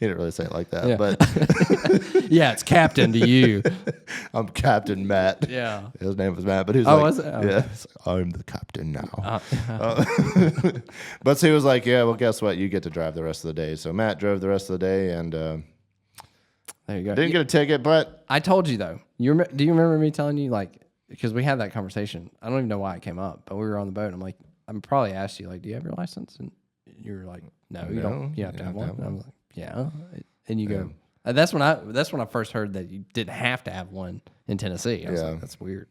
He didn't really say it like that, Yeah. but Yeah, it's captain to you. I'm Captain Matt. Yeah. His name was Matt, but he was Oh, like, was it? Oh. yeah, he's like, I'm the captain now. But so he was like, yeah, well, guess what? You get to drive the rest of the day. So Matt drove the rest of the day and There you go. didn't get a ticket, but I told you though. Do you remember me telling you like because we had that conversation? I don't even know why it came up, but we were on the boat. And I'm like, I'm probably asked you like, do you have your license? And you were like, no, you don't. You have to have one. And I was like, yeah. And you go, that's when I first heard that you didn't have to have one in Tennessee. I was Yeah. like, that's weird.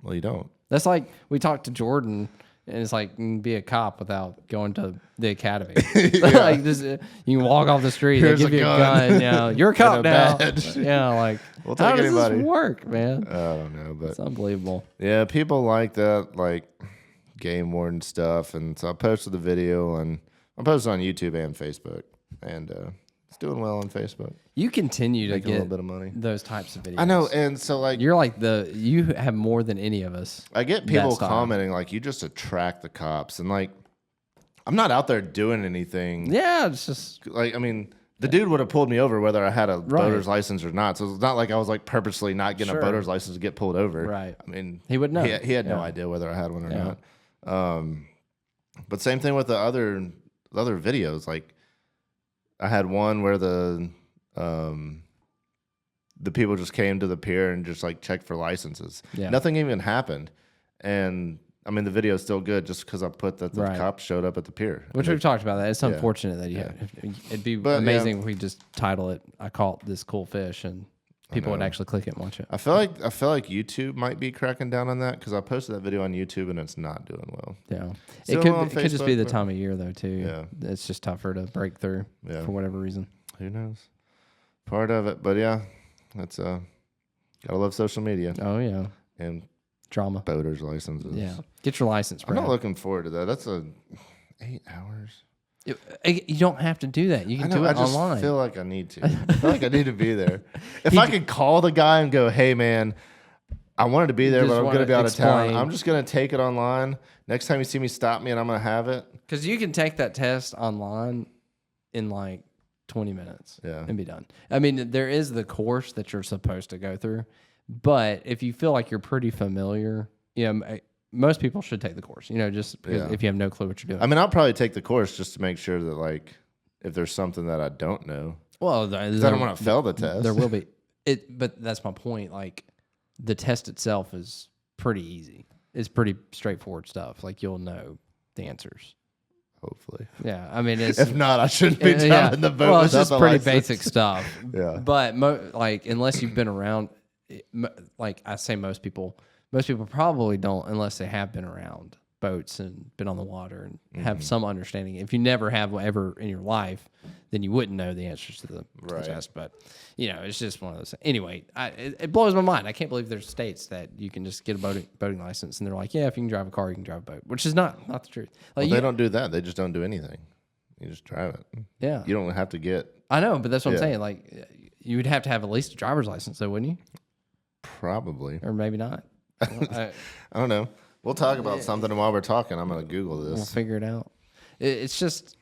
well, you don't. That's like we talked to Jordan. And it's like you can be a cop without going to the academy. Like this, you can walk off the street. Here's they give a you a gun. gun. Yeah, you're a cop And a now. badge. Yeah, like We'll how take does anybody. this work, man? I don't know, but It's unbelievable. yeah, people like that, like game warden stuff. And so I posted the video and I posted on YouTube and Facebook, and it's doing well on Facebook. You continue to Making a get little bit of money. those types of videos. I know, and so like You're like you have more than any of us. I get people style. commenting like you just attract the cops, and like I'm not out there doing anything. Yeah, it's just Like I mean, the dude would have pulled me over whether I had a Right. boater's license or not. So it's not like I was like purposely not getting Sure. a boater's license to get pulled over. Right. I mean, He would know. He had no Yeah. idea whether I had one or Yeah. not. But same thing with the other videos. Like I had one where the people just came to the pier and just like checked for licenses. Yeah. Nothing even happened, and I mean the video is still good just because I put that the Right. cops showed up at the pier. which we've talked about that. It's Yeah. unfortunate that you have. It'd be But, amazing if we just title it "I caught this cool fish" and people would know. actually click it and watch it. I feel like YouTube might be cracking down on that because I posted that video on YouTube and it's not doing well. Yeah, Still on it could just be Facebook, the but- time of year though too. Yeah. It's just tougher to break through Yeah. for whatever reason. Who knows? Part of it, but yeah, that's gotta love social media Oh yeah, and drama. boaters licenses. Yeah, get your license, I'm bro. not looking forward to that. That's 8 hours. You don't have to do that. You I can know. do it I just online. feel like I need to. I feel like I need to be there. If I could call the guy and go, "Hey, man, I wanted to be there, Just but I'm wanna going to be out of town. explain." I'm just going to take it online. Next time you see me, stop me, and I'm going to have it." Because you can take that test online in like 20 minutes Yeah. and be done. I mean, there is the course that you're supposed to go through, but if you feel like you're pretty familiar, most people should take the course, just because Yeah. if you have no clue what you're doing. I mean, I'll probably take the course just to make sure that, like, if there's something that I don't know, Well, 'cause I don't want to fail the test. There will be but that's my point. Like the test itself is pretty easy. It's pretty straightforward stuff. Like you'll know the answers. Hopefully. Yeah, I mean, it's If not, I shouldn't be driving yeah. the boat. Well, it's without just the pretty license. basic stuff. Yeah. But like unless you've been around, like I say, most people probably don't unless they have been around boats and been on the water and Mm-hmm. have some understanding. If you never have ever in your life, then you wouldn't know the answers to the Right. test. But it's just one of those. Anyway, it blows my mind. I can't believe there's states that you can just get a boating license and they're like, yeah, if you can drive a car, you can drive a boat, which is not the truth. Like Well, they don't do that. They just don't do anything. You just drive it. yeah, You don't have to get I know, but that's what I'm Yeah. saying. Like you would have to have at least a driver's license, though, wouldn't you? probably. Or maybe not. I don't know. We'll talk about something, and while we're talking, I'm going to Google We'll this. figure it out. It's just,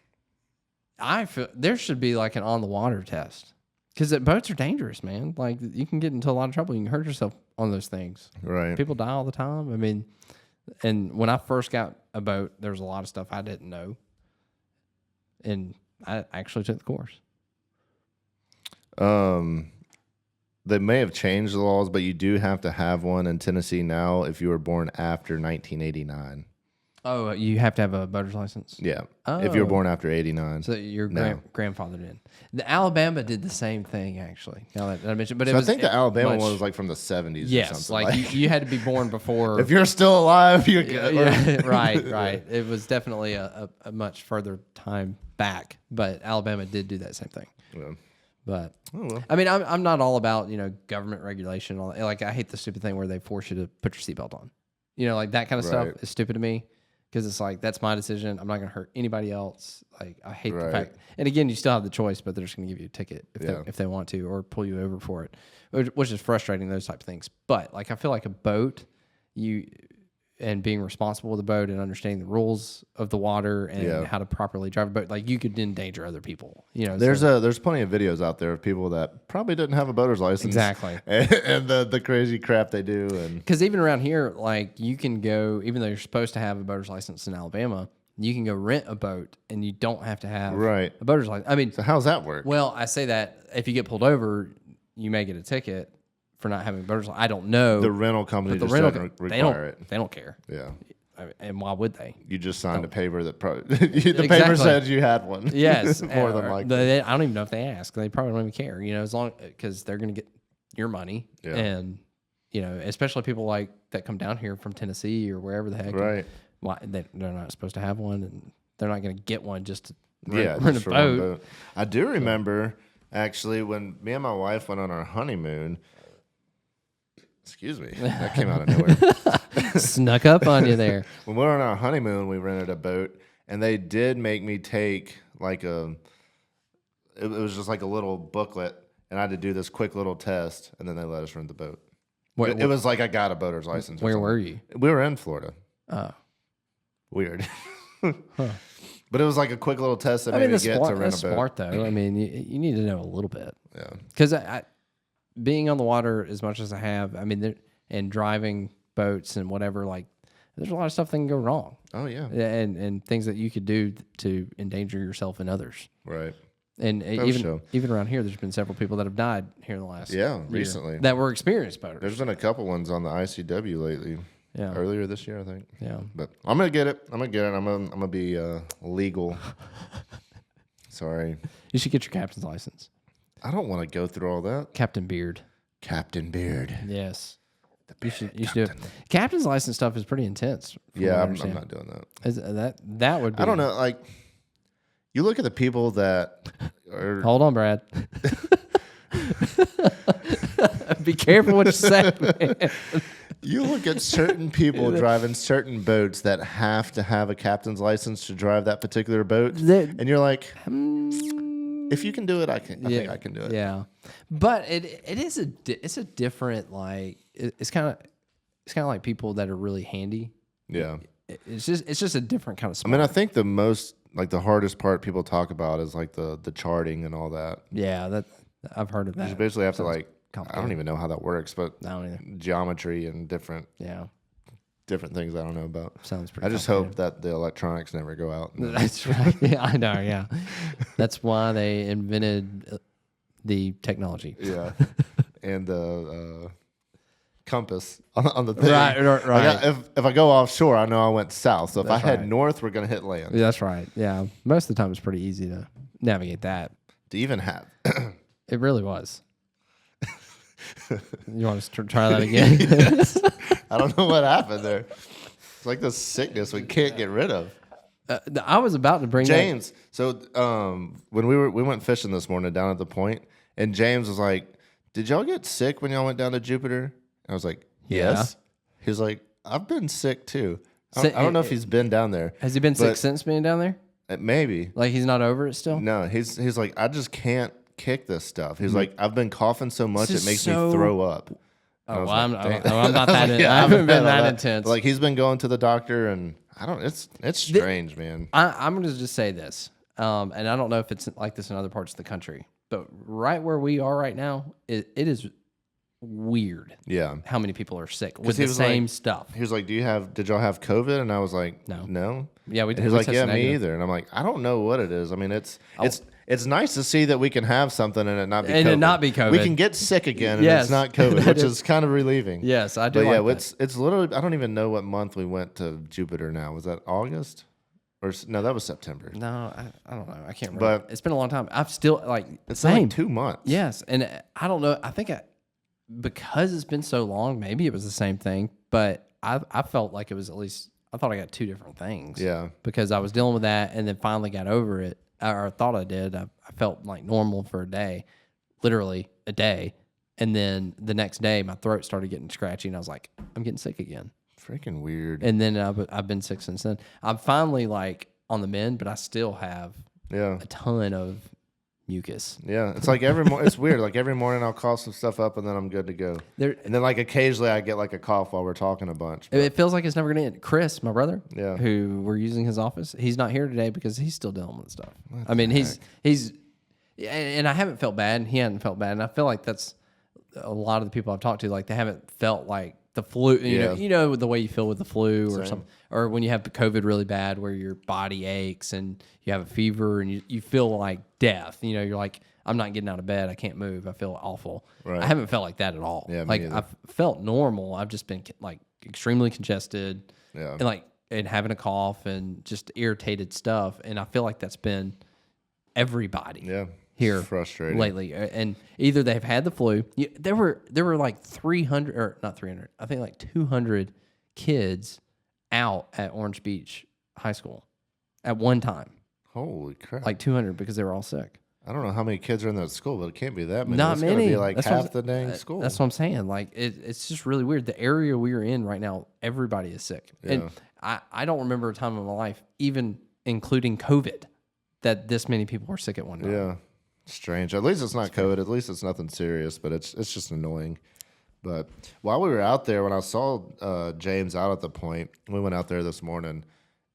I feel there should be like an on the water test because boats are dangerous, man. Like you can get into a lot of trouble. You can hurt yourself on those things. Right. People die all the time. I mean, And when I first got a boat, there was a lot of stuff I didn't know, and I actually took the course. They may have changed the laws, but you do have to have one in Tennessee now if you were born after 1989. Oh, you have to have a boater's license? Yeah. If you were Oh. born after 89. So your No. grandfathered in. The Alabama did the same thing, actually. Now that I mentioned, but So it was I think the Alabama much- one was like from the 70s or yes, something. like you had to be born before. if you're still alive, you yeah, get yeah, right. It was definitely a much further time back, but Alabama did do that same thing. Yeah. But Oh, well. I mean, I'm not all about government regulation. And all that. Like I hate the stupid thing where they force you to put your seatbelt on. Like that kind of Right. stuff is stupid to me because it's like that's my decision. I'm not going to hurt anybody else. Like I hate the Right. fact. And again, you still have the choice, but they're just going to give you a ticket Yeah. if they want to or pull you over for it, which is frustrating. Those type of things. But like I feel like a boat, and being responsible with a boat and understanding the rules of the water and Yeah. how to properly drive a boat, like you could endanger other people. There's plenty of videos out there of people that probably didn't have a boater's license. Exactly. And the crazy crap they do. And Because even around here, like you can go, even though you're supposed to have a boater's license in Alabama, you can go rent a boat and you don't have to have Right. a boater's license. I mean, so how's that work? well, I say that if you get pulled over, you may get a ticket for not having a boater's license. I don't know. The rental company but the just rental, doesn't they require don't, it. they don't care. Yeah. And why would they? You just signed a paper that probably the paper Exactly. said you had one. Yes, more than likely. I don't even know if they ask. They probably don't even care. As long because they're going to get your money, Yeah. and especially people like that come down here from Tennessee or wherever the heck. Right. Why they're not supposed to have one, and they're not going to get one just to Yeah, rent a just for one boat. boat. I do remember actually when me and my wife went on our honeymoon. Excuse me, that came out of nowhere. Snuck up on you there. When we were on our honeymoon, we rented a boat, and they did make me take like it was just like a little booklet, and I had to do this quick little test, and then they let us rent the boat. It was like I got a boater's license. Where were you? We were in Florida. Oh, Weird. But it was like a quick little test that made me get to rent that's a boat. smart though. I mean, you need to know a little bit. Yeah. Because being on the water as much as I have, I mean, and driving boats and whatever, like, there's a lot of stuff that can go wrong, Oh yeah. and things that you could do to endanger yourself and others. Right. And sure. even around here, there's been several people that have died here in the last year recently. that were experienced boaters. There's been a couple ones on the ICW lately. Yeah. Earlier this year, I think. Yeah. But I'm gonna get it. I'm gonna be legal. Sorry. You should get your captain's license. I don't want to go through all that. Captain Beard. Captain Beard. Yes. You should do it. Captain's license stuff is pretty intense. from Yeah, what I I'm understand. not doing that. That would be. I don't know. Like, you look at the people that are. Hold on, Brad. Be careful what you say, man. You look at certain people driving certain boats that have to have a captain's license to drive that particular boat, and you're like, if you can do it, I think I can do it. Yeah, but it's a different like it's kind of like people that are really handy. Yeah. It's just a different kind of. I Smart. mean, I think the hardest part people talk about is like the charting and all that. Yeah, that I've heard of You that. basically have to like, I complicated. don't even know how that works, but I don't either. geometry and different Yeah, things I don't know about. sounds pretty. I just hope that the electronics never go out. That's right. Yeah, I know. Yeah, that's why they invented the technology. Yeah, and the compass on the thing. Right. Like if I go offshore, I know I went south. So if That's I head right. north, we're gonna hit land. Yeah, that's right. Yeah, most of the time it's pretty easy to navigate that. To even have. It really was. You want to try that again? Yes. I don't know what happened there. It's like this sickness we can't get rid of. I was about to bring James. So when we went fishing this morning down at the point, and James was like, "Did y'all get sick when y'all went down to Jupiter?" I was like, "Yes." He was like, "I've been sick too." I don't know if he's been down there. Has he been sick but- since being down there? Maybe. Like he's not over it still? No, he's like, I just can't kick this stuff. He's like, I've been coughing so much This it is makes so- me throw up. Oh, was well, like, I'm not that. Yeah, I haven't been all that intense. Like he's been going to the doctor, and I don't. It's strange, man. I'm going to just say this, and I don't know if it's like this in other parts of the country, but right where we are right now, it is weird Yeah. how many people are sick with he the was same like- stuff. He was like, did y'all have COVID? And I was like, no. Yeah, we And did. he was We like, tested yeah, me negative. either. And I'm like, I don't know what it is. I mean, it's nice to see that we can have something and it not be And COVID. it not be COVID. We can get sick again and Yes. it's not COVID, That which is- is kind of relieving. Yes, I do But like yeah, that. it's literally, I don't even know what month we went to Jupiter now. Was that August? No, that was September. No, I don't know. I can't remember. But- It's been a long time. I've still like It's same. like 2 months. Yes, and I don't know. I think because it's been so long, maybe it was the same thing. But I felt like it was at least. I thought I got two different things. Yeah. Because I was dealing with that, and then finally got over it, or I thought I did. I felt like normal for a day, literally a day, and then the next day my throat started getting scratchy, and I was like, I'm getting sick again. Freaking weird. And then I've been sick since then. I'm finally like on the mend, but I still have Yeah. a ton of mucus. Yeah. It's like every morning, it's weird. Like every morning I'll cough some stuff up and then I'm good to go. There, And then like occasionally I get like a cough while we're talking a bunch. But it feels like it's never going to end. Chris, my brother, Yeah. who we're using his office, he's not here today because he's still dealing with stuff. I mean, he's, and I haven't felt bad, and he hadn't felt bad, and I feel like that's a lot of the people I've talked to, like they haven't felt like the flu. You know the way you feel with the flu or something, or when you have COVID really bad, where your body aches and you have a fever and you feel like death. You know, you're like, I'm not getting out of bed. I can't move. I feel awful. Right. I haven't felt like that at all. Yeah, me like either. I've felt normal. I've just been like extremely congested. Yeah. and having a cough and just irritated stuff. And I feel like that's been everybody Yeah. here It's frustrating. lately. And either they've had the flu. There were like 300, or not 300, I think like 200 kids out at Orange Beach High School at one time. Holy crap. Like 200 because they were all sick. I don't know how many kids are in that school, but it can't be that many. Not It's many. Gotta be like That's what half the dang school. That's what I'm saying. Like it's just really weird. The area we are in right now, everybody is sick. And I don't remember a time in my life, even including COVID, that this many people were sick at one time. Yeah. Strange. At least it's not COVID. At least it's nothing serious, but it's just annoying. But while we were out there, when I saw James out at the point, we went out there this morning,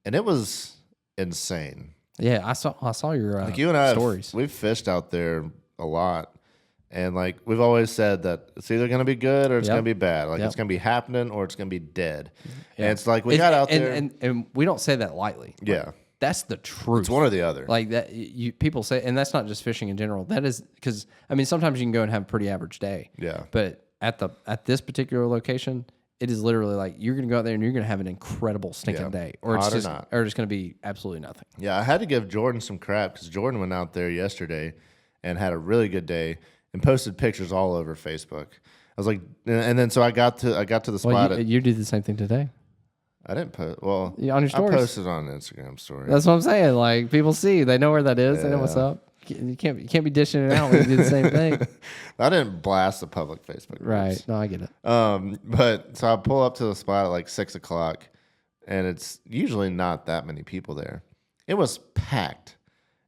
and it was insane. Yeah, I saw your Like you and I, stories. we've fished out there a lot, and like we've always said that it's either going to be good or it's Yep. going to be bad. Like Yep. it's going to be happening or it's going to be dead. Yeah. And it's like we got out there. and we don't say that lightly. Like, yeah, that's the truth. it's one or the other. Like that, people say, and that's not just fishing in general. That is because I mean sometimes you can go and have a pretty average day. Yeah. But at this particular location, it is literally like you're gonna go out there and you're gonna have an incredible stinking Yeah. day, or it's Hot or just not. or it's gonna be absolutely nothing. Yeah, I had to give Jordan some crap because Jordan went out there yesterday and had a really good day and posted pictures all over Facebook. I was like, and then so I got to the spot. Well, you do the same thing today. I didn't post. Well, Yeah, on your I stories. posted on Instagram story. That's what I'm saying. Like people see, they know where that is. They know what's Yeah. up. You can't be dishing it out when you do the same thing. I didn't blast the public Facebook. Right? groups. No, I get it. But so I pull up to the spot at like 6:00, and it's usually not that many people there. It was packed,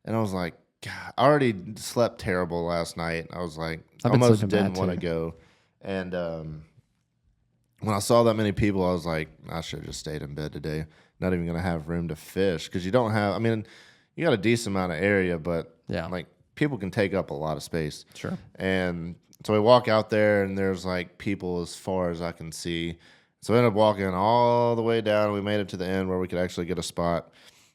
and I was like, God, I already slept terrible last night. I was like, I've been almost sleeping bad, didn't want to too. go. And when I saw that many people, I was like, I should have just stayed in bed today. Not even gonna have room to fish because you don't have. I mean, you got a decent amount of area, but Yeah. like people can take up a lot of space. Sure. And so we walk out there, and there's like people as far as I can see. So we ended up walking all the way down. We made it to the end where we could actually get a spot.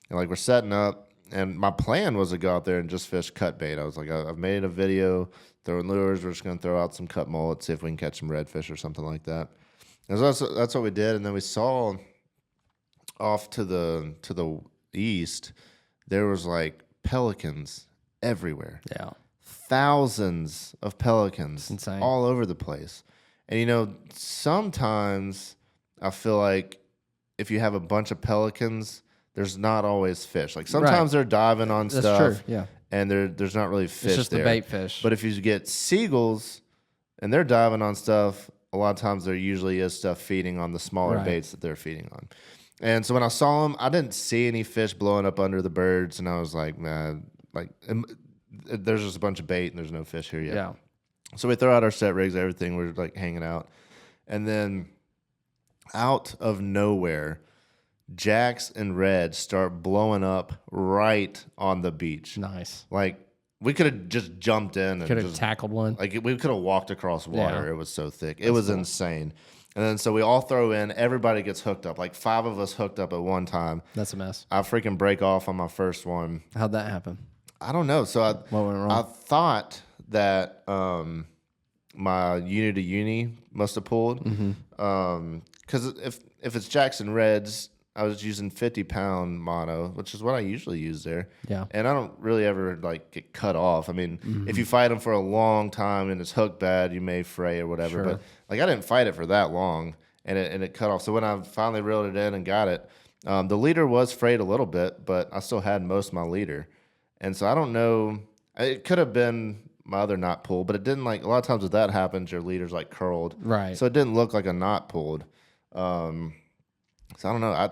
And like we're setting up, and my plan was to go out there and just fish cut bait. I was like, I've made a video throwing lures. We're just gonna throw out some cut mullet, see if we can catch some redfish or something like that. And so that's what we did. And then we saw off to the east, there was like pelicans everywhere. Yeah. Thousands of pelicans insane. all over the place. And you know, sometimes I feel like if you have a bunch of pelicans, there's not always fish. Like sometimes they're diving on That's stuff, true. Yeah. and there's not really fish It's just there. the bait fish. But if you get seagulls and they're diving on stuff, a lot of times there usually is stuff feeding on the smaller Right. baits that they're feeding on. And so when I saw them, I didn't see any fish blowing up under the birds, and I was like, man, like there's just a bunch of bait and there's no fish here yet. Yeah. So we throw out our set rigs, everything. We're like hanging out, and then out of nowhere, jacks and reds start blowing up right on the beach. Nice. Like We could have just jumped in and Could have just tackled one. like we could have walked across water. Yeah. It was so thick. It was insane. And then so we all throw in. Everybody gets hooked up. Like 5 of us hooked up at one time. That's a mess. I freaking break off on my first one. How'd that happen? I don't know. So What went wrong? I thought that my uni to uni must have pulled. Because if it's Jackson Reds, I was using 50-pound mono, which is what I usually use there. Yeah. And I don't really ever like get cut off. I mean, if you fight them for a long time and it's hooked bad, you may fray or whatever. Sure. But like I didn't fight it for that long, and it cut off. So when I finally reeled it in and got it, the leader was frayed a little bit, but I still had most of my leader. And so I don't know. It could have been my other knot pulled, but it didn't. Like a lot of times, if that happens, your leader's like curled, Right. so it didn't look like a knot pulled. So I don't know. I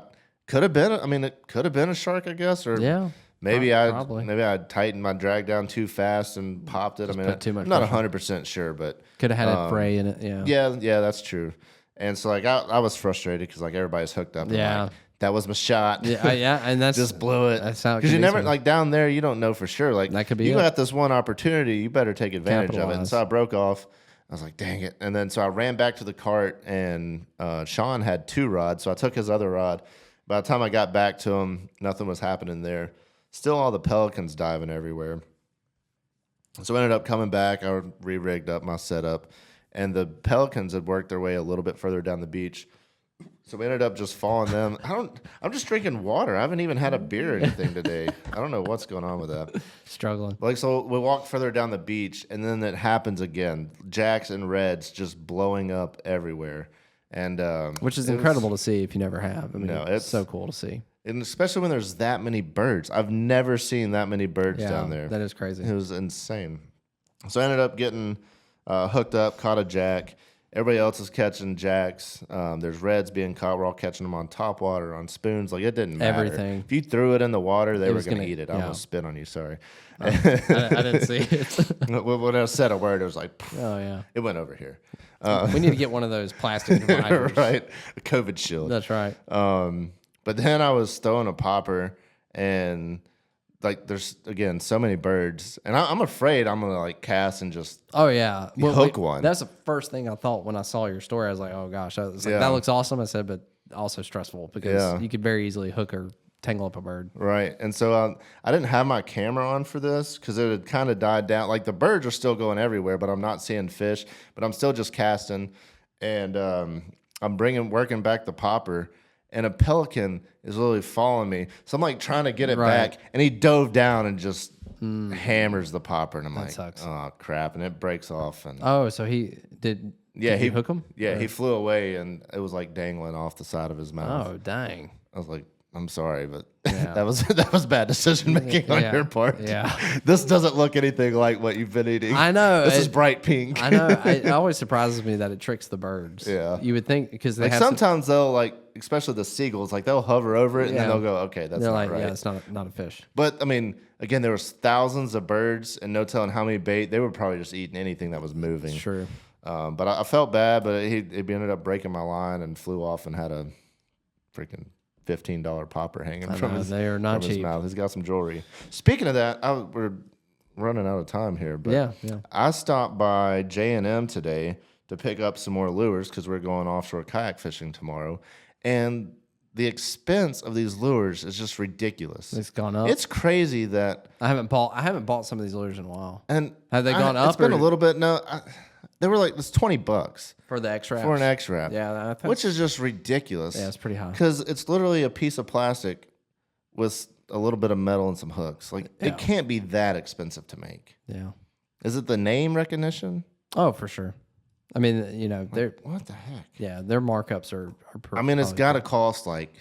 could have been. I mean, it could have been a shark, I guess, or Yeah. maybe Probably. I tightened my drag down too fast and popped it. I mean, put too much I'm not pressure. 100% sure, but Could have had a fray in it. Yeah. yeah, that's true. And so like I was frustrated because like everybody's hooked up. And, Yeah. like, that was my shot. Yeah. And that's Just blew it. That's how it Because can you be never sometimes. like down there, you don't know for sure. Like That could be you it. got this one opportunity, you better take advantage of it. And Capitalize. so I broke off. I was like, dang it. And then so I ran back to the cart, and Sean had 2 rods, so I took his other rod. By the time I got back to him, nothing was happening there. Still all the pelicans diving everywhere. So I ended up coming back. I re-rigged up my setup, and the pelicans had worked their way a little bit further down the beach. So we ended up just following them. I'm just drinking water. I haven't even had a beer or anything today. I don't know what's going on with that. struggling. Like, so we walked further down the beach, and then it happens again. Jacks and reds just blowing up everywhere. And Which is it was- incredible to see if you never have. I mean, No, it's it's- so cool to see. and especially when there's that many birds. I've never seen that many birds Yeah, down there. that is crazy. It was insane. So I ended up getting hooked up, caught a jack. Everybody else is catching jacks. There's reds being caught. We're all catching them on top water, on spoons. Like, it didn't matter. Everything. If you threw it in the water, they were was going to gonna- eat it. I yeah. almost spit on you. Sorry. I didn't see it. When I said a word, it was like, Oh yeah. it went over here. We need to get one of those plastic dividers. Right? A COVID shield. That's right. But then I was throwing a popper, and like there's again so many birds, and I'm afraid I'm gonna like cast and just Oh yeah. hook one. That's the first thing I thought when I saw your story. I was like, oh gosh, I was like, Yeah. that looks awesome. I said, but also stressful because Yeah. you could very easily hook or tangle up a bird. right. And so I didn't have my camera on for this because it had kind of died down. Like the birds are still going everywhere, but I'm not seeing fish. But I'm still just casting, and I'm working back the popper. And a pelican is literally following me. So I'm like trying to get it Right. back. And he dove down and just hammers the popper. And I'm like, sucks. oh, crap. And it breaks off. And Oh, so he did. yeah, did you hook him? Yeah, he flew away and it was like dangling off the side of his mouth. Oh, dang. I was like, I'm sorry, but Yeah. that was bad decision making on Yeah. your part. Yeah. This doesn't look anything like what you've been eating. I know. This is It- bright pink. I know. It always surprises me that it tricks the birds. Yeah. You would think because they Like have sometimes they'll like, especially the seagulls, like they'll hover over it and Yeah. then they'll go, okay, that's they're not like, right. yeah, it's not a fish. But I mean, again, there was thousands of birds and no telling how many bait. They were probably just eating anything that was moving. Sure. But I felt bad, but he ended up breaking my line and flew off and had a freaking $15 popper hanging from know, his, they are not from his cheap. mouth. He's got some jewelry. Speaking of that, we're running out of time here, but Yeah. I stopped by J&M today to pick up some more lures because we're going offshore kayak fishing tomorrow, and the expense of these lures is just ridiculous. It's gone up. It's crazy that, I haven't bought some of these lures in a while. and Have they gone up It's been or- a little bit. No, they were like, it's $20 For the X-Wraps. for an X wrap. Yeah, I think, Which is just ridiculous. yeah, it's pretty high. Because it's literally a piece of plastic with a little bit of metal and some hooks. Like, Yeah. it can't be that expensive to make. Yeah. Is it the name recognition? Oh, for sure. I mean, you know, What the heck? their markups are I mean, it's probably- got to cost like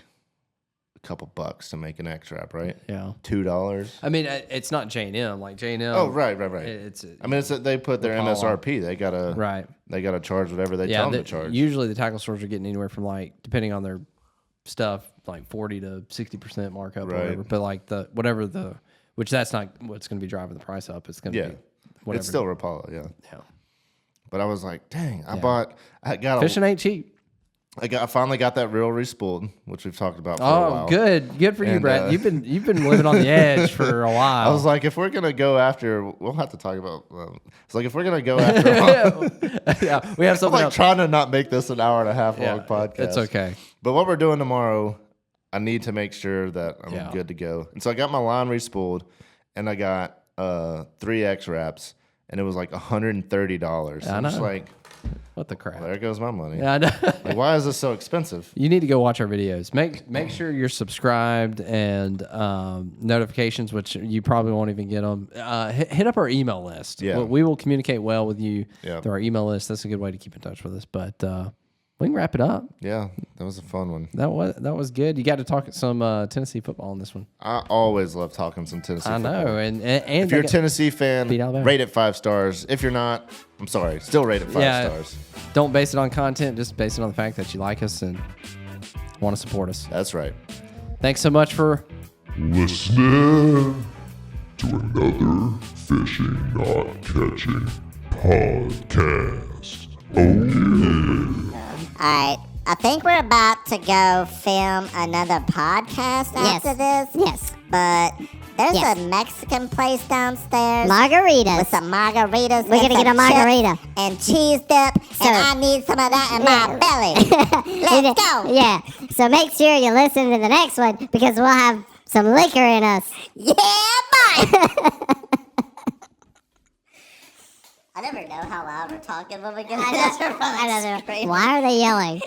a couple bucks to make an X wrap, right? Yeah. $2. I mean, it's not J&M. Like J&M. Oh, right. It's I mean, they put their Impala. MSRP. They gotta right. charge whatever they tell them to charge. Usually the tackle stores are getting anywhere from like, depending on their stuff, like 40 to 60% markup or Right. whatever. But like which that's not what's going to be driving the price up. It's going to Yeah. be whatever. It's still Rapala, yeah. yeah. But I was like, dang, I got a Fishing ain't cheap. I finally got that reel respooled, which we've talked about for a while. Good for you, And, Brett. You've been living on the edge for a while. I was like, if we're gonna go after, we'll have to talk about. It's like if we're gonna go after, yeah, we have I'm something like else. trying to not make this an hour and a half long podcast. It's okay. But what we're doing tomorrow, I need to make sure that I'm good to go. And so I got my line respooled, and I got 3X wraps, and it was like $130. I I'm just know. like, What the crap? there goes my money. Yeah, I know. Like, why is this so expensive? You need to go watch our videos. Make sure you're subscribed and notifications, which you probably won't even get them. Hit up our email list. Yeah. We will communicate well with you Yeah. through our email list. That's a good way to keep in touch with us. But we can wrap it up. Yeah, that was a fun one. That was good. You got to talk some Tennessee football in this one. I always love talking some Tennessee I football. know. And If you're a Tennessee fan, beat Alabama. rate it 5 stars. If you're not, I'm sorry, still rate it 5 stars. Don't base it on content. Just base it on the fact that you like us and want to support us. That's right. Thanks so much for Listening to another Fishing Not Catching podcast. Oh yeah. All right. I think we're about to go film another podcast after this. Yes. But there's Yes. a Mexican place downstairs Margaritas. with some margaritas. We're and gonna some get a margarita. chips and cheese dip, So- and I need some of that in my belly. Let's go. Yeah. So make sure you listen to the next one because we'll have some liquor in us. Yeah, bye. I never know how loud we're talking when we get I know. from the screen. Why are they yelling?